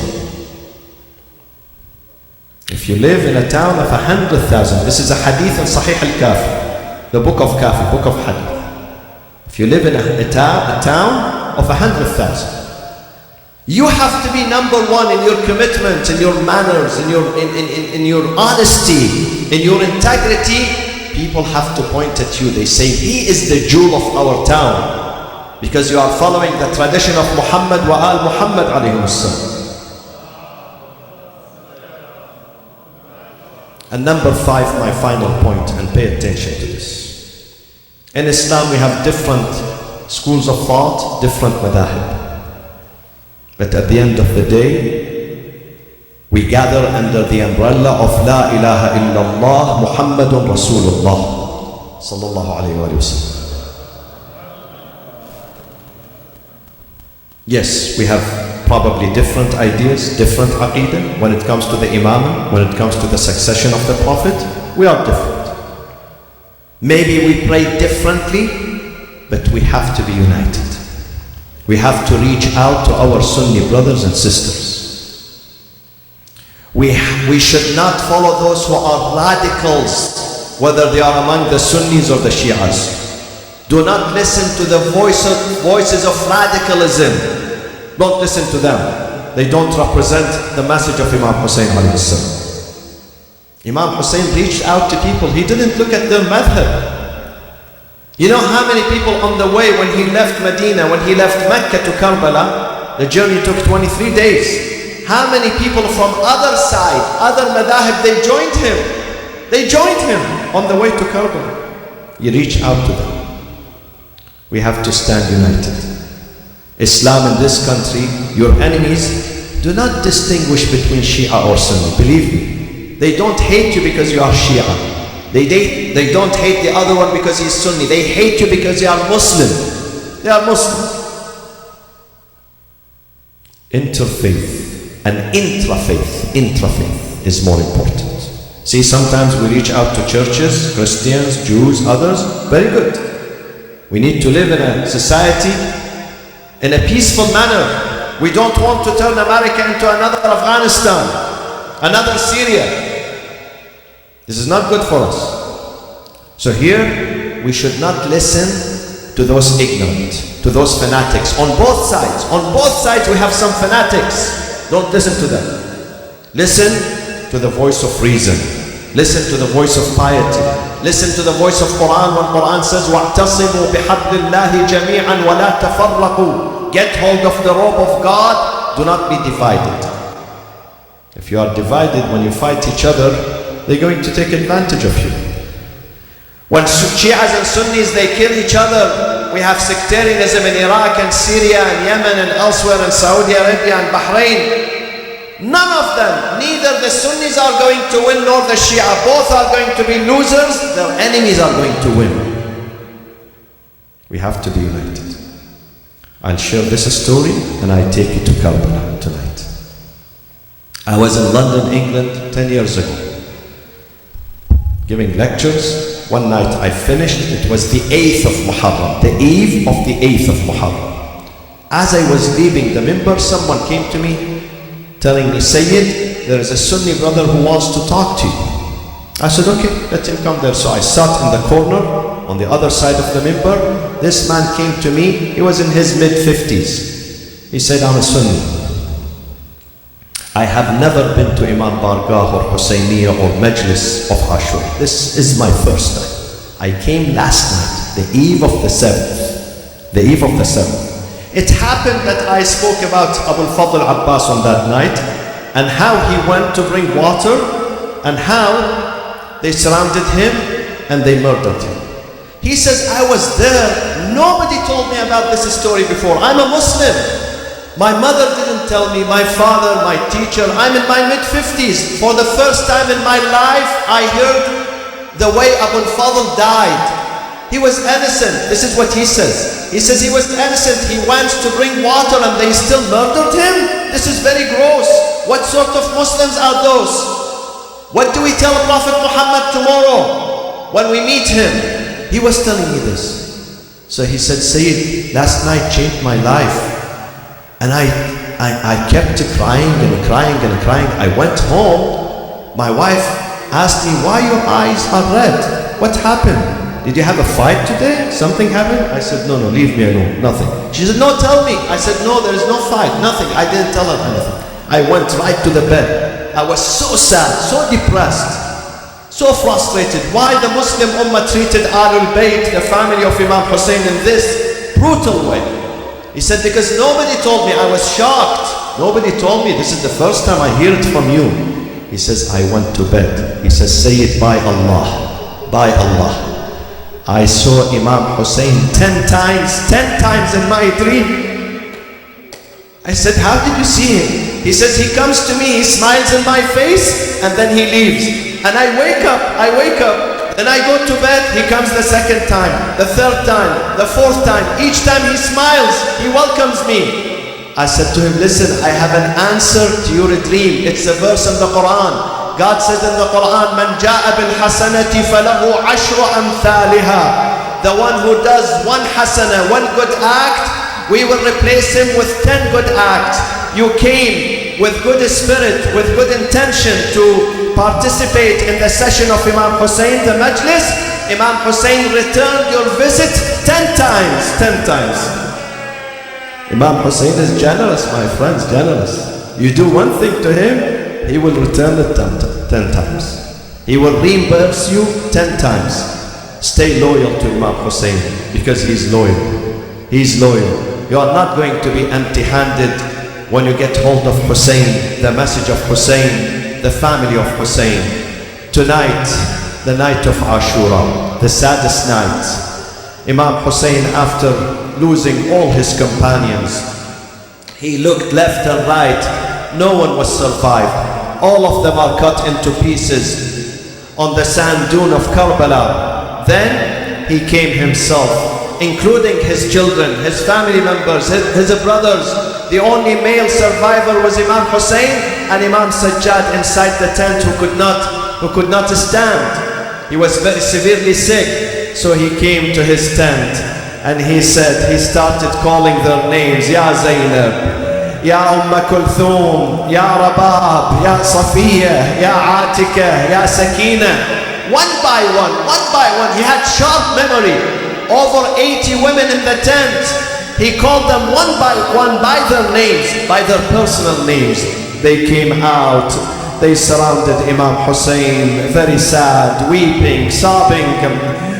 If you live in a town of 100,000, this is a hadith in Sahih al-Kafi, the book of Kafi, book of hadith. If you live in a town of 100,000, you have to be number one in your commitment, in your manners, in your honesty, in your integrity. People have to point at you. They say, he is the jewel of our town, because you are following the tradition of Muhammad wa al-Muhammad alayhi salam. And number 5, my final point, and pay attention to this. In Islam we have different schools of thought, different madahib. But at the end of the day, we gather under the umbrella of La ilaha illallah Muhammadun Rasulullah sallallahu alayhi wa sallam. Yes, we have probably different ideas, different aqidah when it comes to the imam, when it comes to the succession of the Prophet. We are different. Maybe we pray differently, but we have to be united. We have to reach out to our Sunni brothers and sisters. We should not follow those who are radicals, whether they are among the Sunnis or the Shias. Do not listen to the voices of radicalism. Don't listen to them. They don't represent the message of Imam Hussein alayhi salam. Imam Hussein reached out to people. He didn't look at their madhab. You know how many people on the way when he left Medina, when he left Mecca to Karbala, the journey took 23 days. How many people from other side, other madahib, they joined him. They joined him on the way to Karbala. You reach out to them. We have to stand united. Islam in this country, your enemies do not distinguish between Shia or Sunni. Believe me. They don't hate you because you are Shia. They don't hate the other one because he's Sunni. They hate you because you are Muslim. They are Muslim. Interfaith and intrafaith is more important. See, sometimes we reach out to churches, Christians, Jews, others. Very good. We need to live in a society in a peaceful manner. We don't want to turn America into another Afghanistan, another Syria. This is not good for us. So here, we should not listen to those ignorant, to those fanatics. On both sides we have some fanatics. Don't listen to them. Listen to the voice of reason. Listen to the voice of piety. Listen to the voice of Quran when Quran says, وَاعْتَصِمُوا بِحَبْلِ اللَّهِ جَمِيعًا وَلَا تَفَرَّقُوا. Get hold of the rope of God. Do not be divided. If you are divided when you fight each other, they're going to take advantage of you. When Shias and Sunnis, they kill each other. We have sectarianism in Iraq and Syria and Yemen and elsewhere in Saudi Arabia and Bahrain. None of them, neither the Sunnis are going to win nor the Shia. Both are going to be losers. Their enemies are going to win. We have to be united. I'll share this story and I take it to Karbala tonight. I was in London, England 10 years ago, giving lectures. One night I finished, it was the 8th of Muharram, the eve of the 8th of Muharram. As I was leaving the minbar, someone came to me telling me, Sayyid, there is a Sunni brother who wants to talk to you. I said, okay, let him come there. So I sat in the corner on the other side of the minbar. This man came to me, he was in his mid-50s. He said, I'm a Sunni. I have never been to Imam Bargah or Husayniyah or Majlis of Ashura. This is my first time. I came last night, the eve of the 7th. The eve of the 7th. It happened that I spoke about Abu al-Fadl Abbas on that night and how he went to bring water and how they surrounded him and they murdered him. He says, I was there. Nobody told me about this story before. I'm a Muslim. My mother didn't tell me, my father, my teacher. I'm in my mid-50s. For the first time in my life, I heard the way Abu al-Fadl died. He was innocent. This is what he says. He says he was innocent. He went to bring water and they still murdered him. This is very gross. What sort of Muslims are those? What do we tell Prophet Muhammad tomorrow when we meet him? He was telling me this. So he said, Sayyid, last night changed my life. And I kept crying and crying and crying. I went home. My wife asked me, why your eyes are red? What happened? Did you have a fight today? Something happened? I said, no, leave me alone, nothing. She said, no, tell me. I said, no, there is no fight, nothing. I didn't tell her anything. I went right to the bed. I was so sad, so depressed, so frustrated. Why the Muslim Ummah treated Ahlul Bayt, the family of Imam Hussein, in this brutal way. He said, because nobody told me. I was shocked. Nobody told me. This is the first time I hear it from you. He says, I went to bed. He says, say it by Allah. By Allah. I saw Imam Hussein 10 times in my dream. I said, how did you see him? He says, he comes to me, he smiles in my face, and then he leaves. And I wake up, then I go to bed, he comes the second time, the third time, the fourth time. Each time he smiles, he welcomes me. I said to him, listen, I have an answer to your dream. It's a verse in the Quran. God says in the Quran, "Man jaa bil hasanati falahu ashru amthaliha." The one who does one hasana, one good act, we will replace him with 10 good acts. You came with good spirit, with good intention to participate in the session of Imam Hussein, the majlis. Imam Hussein returned your visit 10 times. 10 times. Imam Hussein is generous, my friends, generous. You do one thing to him, he will return it 10 times. He will reimburse you 10 times. Stay loyal to Imam Hussein because he's loyal. He's loyal. You are not going to be empty-handed when you get hold of Hussein, the message of Hussein, the family of Hussein. Tonight, the night of Ashura, the saddest night. Imam Hussein, after losing all his companions, he looked left and right. No one was survived. All of them are cut into pieces. on the sand dune of Karbala. Then he came himself, including his children, his family members, his brothers. The only male survivor was Imam Hussein and Imam Sajjad inside the tent who could not stand. He was very severely sick, so he came to his tent and he started calling their names. Ya Zainab, Ya Kulthum, Ya Rabab, Ya Safiya, Ya Atika, Ya Sakina. One by one. He had sharp memory. Over 80 women in the tent. He called them one by one by their names, by their personal names. They came out. They surrounded Imam Hussein, very sad, weeping, sobbing.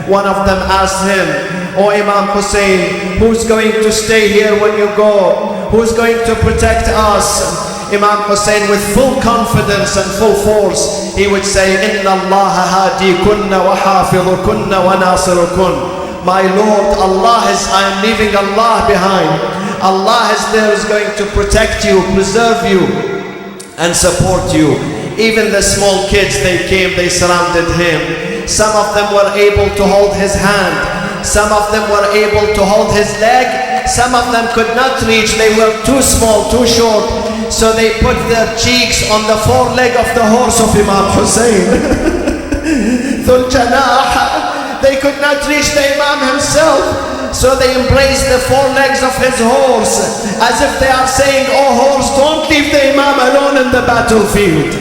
One of them asked him, "Oh Imam Hussein, who's going to stay here when you go? Who's going to protect us?" Imam Hussein, with full confidence and full force, he would say, "Inna Allah hadikunna wa hafidhukunna wa nasirukunna." My Lord, I am leaving Allah behind. Allah is there, is going to protect you, preserve you, and support you. Even the small kids, they came, they surrounded him. Some of them were able to hold his hand. Some of them were able to hold his leg. Some of them could not reach. They were too small, too short. So they put their cheeks on the foreleg of the horse of Imam Hussein. Dhul Janah. They could not reach the Imam himself, so they embraced the four legs of his horse, as if they are saying, "Oh horse, don't leave the Imam alone in the battlefield."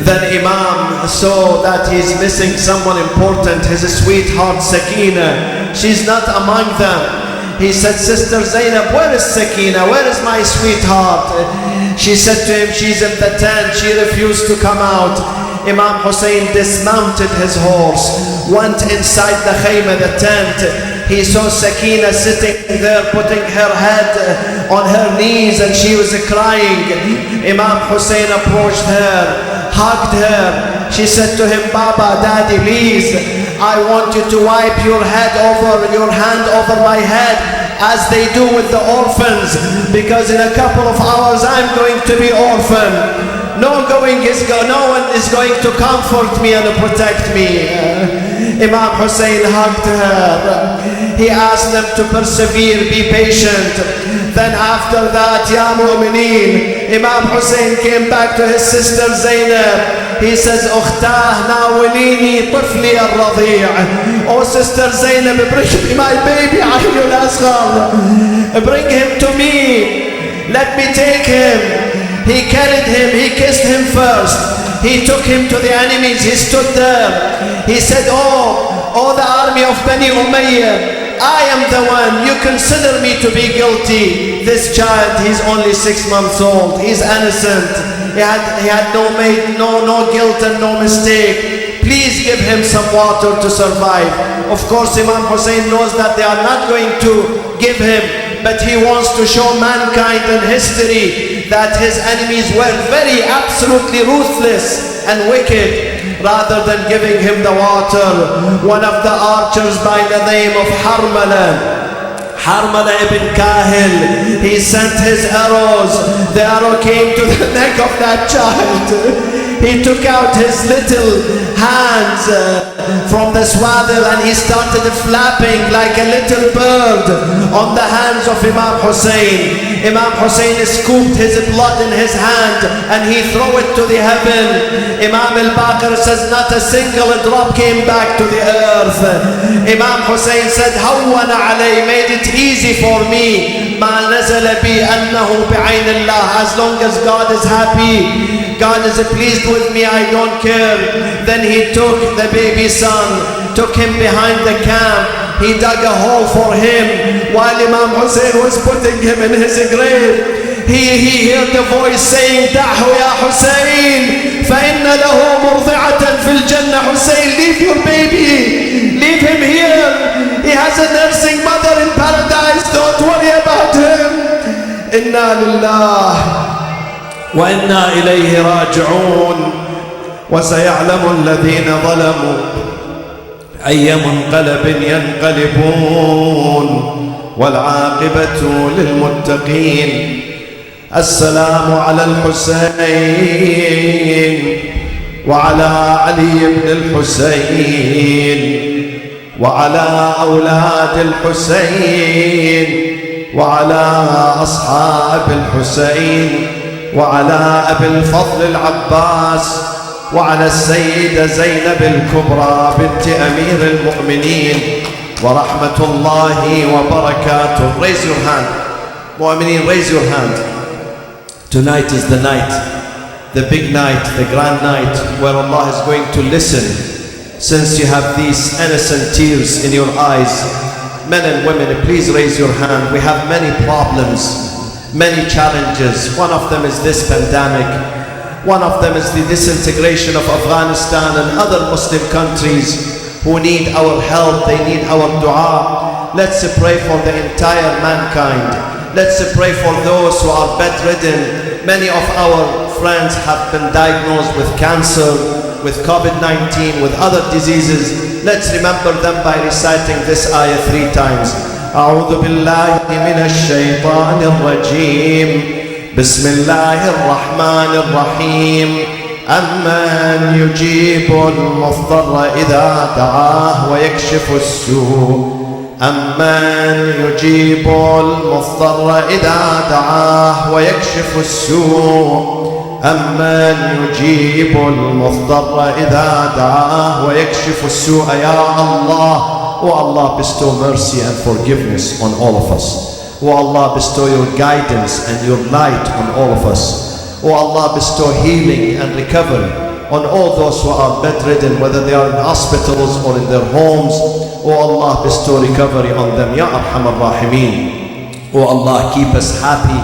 Then Imam saw that he's missing someone important, his sweetheart Sakina. She's not among them. He said, "Sister Zainab, where is Sakina? Where is my sweetheart?" She said to him, "She's in the tent. She refused to come out." Imam Hussein dismounted his horse, went inside the khayma, the tent. He saw Sakina sitting there, putting her head on her knees, and she was crying. Imam Hussein approached her, hugged her. She said to him, "Baba, Daddy, please, I want you to wipe your hand over my head, as they do with the orphans, because in a couple of hours I'm going to be orphan. No one is going to comfort me and protect me." Imam Hussein hugged her. He asked them to persevere, be patient. Then after that, Ya Mu'mineen, Imam Hussein came back to his sister Zainab. He says, "Ukhtah nawilini tifli al-radhi'." "Oh sister Zainab, bring me my baby Ali al-Asghar. Bring him to me. Let me take him." He carried him, he kissed him first. He took him to the enemies, he stood there. He said, Oh, the army of Bani Umayyah, I am the one, you consider me to be guilty. This child, he's only 6 months old, he's innocent. He had no guilt and no mistake. Please give him some water to survive. Of course, Imam Hussein knows that they are not going to give him, but he wants to show mankind in history that his enemies were very absolutely ruthless and wicked. Rather than giving him the water, one of the archers by the name of Harmala ibn Kahil, he sent his arrows. The arrow came to the neck of that child. He took out his little hands from the swaddle and he started flapping like a little bird on the hands of Imam Hussein. Imam Hussein scooped his blood in his hand and he threw it to the heaven. Imam al-Baqir says not a single drop came back to the earth. Imam Hussein said, "Hawwana alay, made it easy for me. Ma nazala bi annahu bi'ayn Allah." As long as God is happy, God is pleased with me, I don't care. Then he took the baby son, took him behind the camp. He dug a hole for him. While Imam Hussein was putting him in his grave, he heard the voice saying, "Dahu ya Hussein, fa inna lahu murdi'atan fil jannah." Hussein, leave your baby, leave him here. He has a nursing mother in paradise, don't worry about him. Inna lillah wa inna ilayhi raji'un. وسيعلم الذين ظلموا أي منقلب ينقلبون والعاقبة للمتقين. السلام على الحسين وعلى علي بن الحسين وعلى أولاد الحسين وعلى أصحاب الحسين وعلى أبي الفضل العباس وعلى السيدة زينب الكبرى بنت أمير المؤمنين ورحمة الله وبركاته. Raise your hand. Mu'mineen, raise your hand. Tonight is the night, the big night, the grand night where Allah is going to listen. Since you have these innocent tears in your eyes, men and women, please raise your hand. We have many problems, many challenges. One of them is this pandemic. One of them is the disintegration of Afghanistan and other Muslim countries who need our help, they need our dua. Let's pray for the entire mankind. Let's pray for those who are bedridden. Many of our friends have been diagnosed with cancer, with COVID-19, with other diseases. Let's remember them by reciting this ayah 3 times. أعوذ بالله من الشيطان الرجيم بسم الله الرحمن الرحيم أمن يجيب المضطر إذا دعاه ويكشف السوء أمن يجيب المضطر إذا دعاه ويكشف السوء أمن يجيب المضطر إذا دعاه ويكشف السوء يا Allah. Oh Allah, bestow mercy and forgiveness on all of us. Oh Allah, bestow your guidance and your light on all of us. Oh Allah, bestow healing and recovery on all those who are bedridden, whether they are in hospitals or in their homes. Oh Allah, bestow recovery on them, Ya Arhamar Rahimeen. Oh Allah, keep us happy,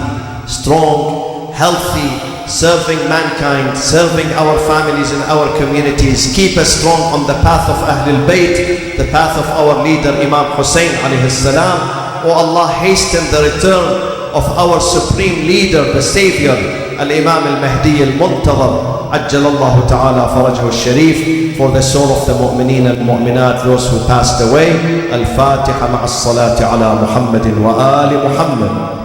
strong, healthy, serving mankind, serving our families and our communities. Keep us strong on the path of Ahlul Bayt, the path of our leader Imam Hussein alayhi salam. Oh Allah, hasten the return of our supreme leader, the savior, Al-Imam Al-Mahdi Al-Muntazar, Ajjalallahu Ta'ala Farajhu Al-Sharif, for the soul of the mu'mineen and mu'minat, those who passed away. Al-Fatiha ma'as salati ala Muhammadin wa ali Muhammad.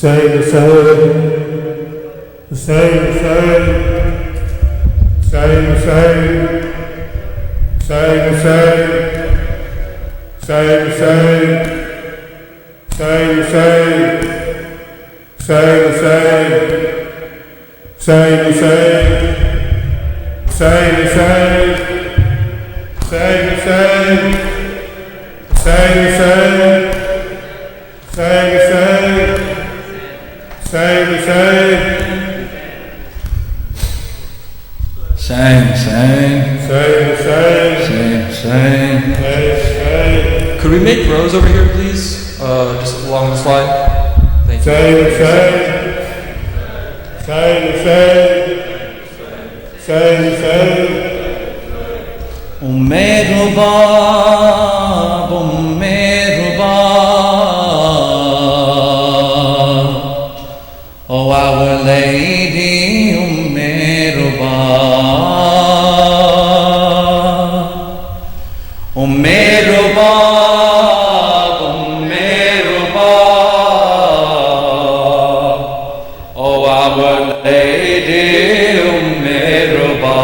Hussein, Hussein, Hussein, Hussein, Hussein, Hussein, Hussein, Hussein, Hussein, Hussein, Hussein, Hussein, Hussein, Hussein, Hussein, Hussein, Hussein, Hussein, Could we make rows over here, please? Just along the slide. Thank you. Oh, Our Lady, Umm-e-Ruba, Umm-e-Ruba, Umm-e-Ruba. Oh, Our Lady, Umm-e-Ruba,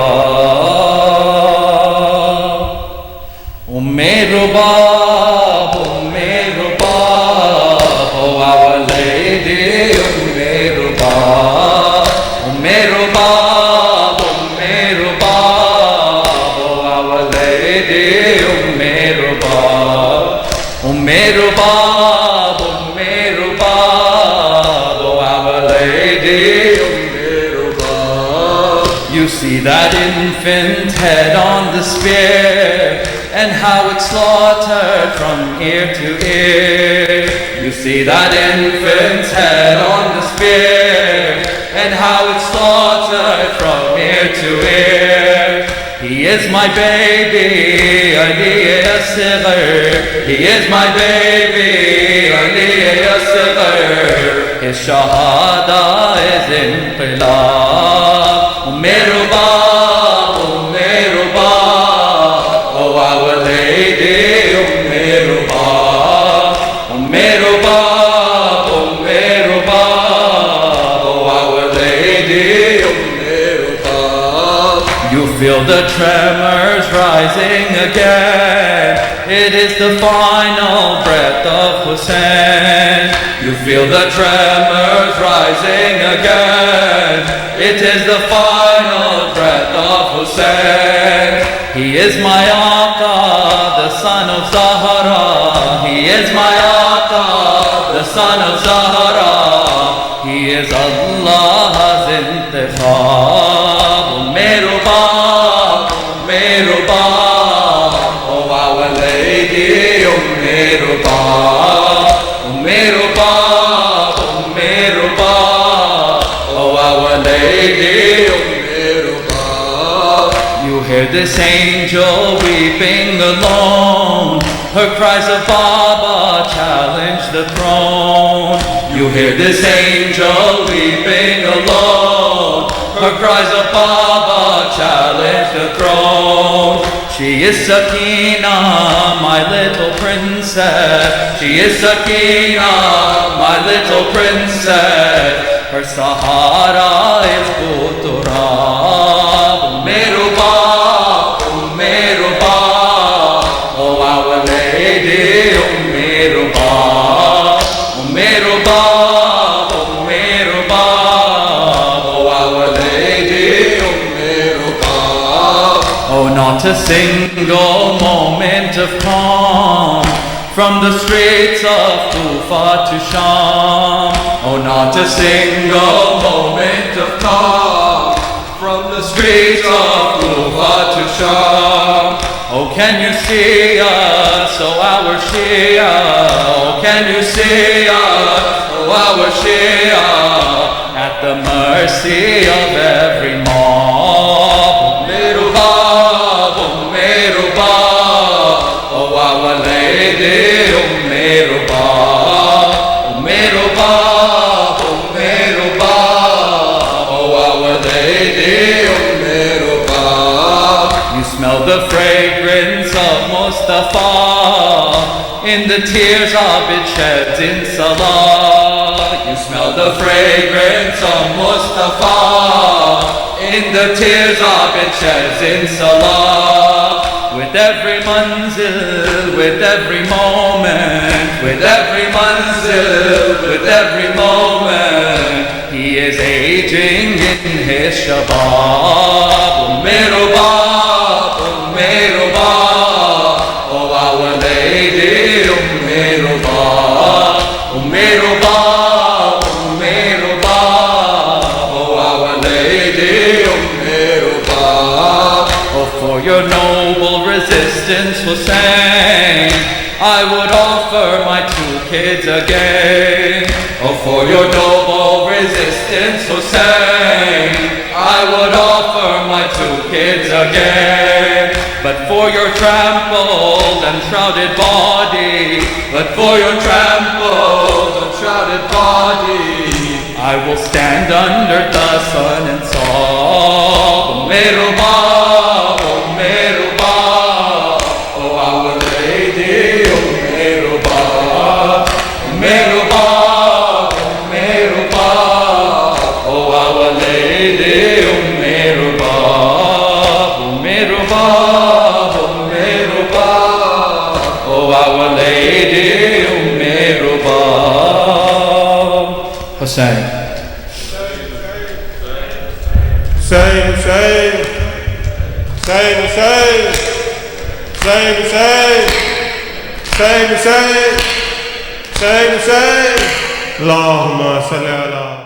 Umm-e-Ruba, Umm-e-Ruba. Oh, Our Lady, Umm-e-Ruba, Umm-e-Ruba, Umm-e-Ruba. Oh, Our Lady, Umm-e-Ruba, Umm-e-Ruba, Umm-e-Ruba. Oh, Our Lady, Umm-e-Ruba. You see that infant head on the spear, and how it's slaughtered from ear to ear. You see that infant's head on the spear, and how it's slaughtered from ear to ear. He is my baby, Ali Asghar. He is my baby, Ali Asghar. His shahada is inqilab. Umm-e-Ruba, feel the tremors rising again. It is the final breath of Hussein. You feel the tremors rising again. It is the final breath of Hussein. He is my Aqa, the son of Zahra. He is my Aqa, the son of Zahra. He is Allah's intikhab. Ummeh-ruba, oh our lady, Ummeh-ruba, Ummeh-ruba, oh our lady, Ummeh-ruba. You hear this angel weeping alone. Her cries of Baba challenge the throne. You hear this angel weeping alone. Her cries of Baba challenge the throne. She is Sakina, my little princess. She is Sakina, my little princess. Her Sahara is Quturab. Ummeh-ruba, oh our lady, Ummeh-ruba, Ummeh-ruba, oh our lady, Ummeh-ruba. Oh, not a single moment of calm from the streets of Kufa to Sham. Oh, not a single moment of calm from the streets of Kufa to Sham. Oh, can you see us, oh our Shia? Oh, can you see us, oh our Shia? At the mercy of every mob. Ummeh-ruba, oh our lady, Ummeh-ruba, oh our lady, Ummeh-ruba. You smell the fragrance of Mustafa in the tears Abid sheds in Salah. You smell the fragrance of Mustafa in the tears Abid sheds in Salah. With every manzil, with every moment, with every manzil, with every moment, he is aging in his shabab. Ummeh-ruba, oh our lady, Ummeh-ruba, oh our lady, Ummeh-ruba. Oh, for your noble resistance, Hussein, I would offer my 2 kids again. Oh, for your noble resistance, Hussein, I would offer my 2 kids again. But for your trampled and shrouded body, but for your trampled and shrouded body, I will stand under the sun and sob. Ummeh-ruba, oh our lady, Ummeh-ruba, oh our lady, Ummeh-ruba, oh our lady, Ummeh-ruba. Hussein. Hussein, Hussein, Hussein, Hussein, Hussein, Hussein, Hussein, Hussein, Hussein, Allahumma salli ala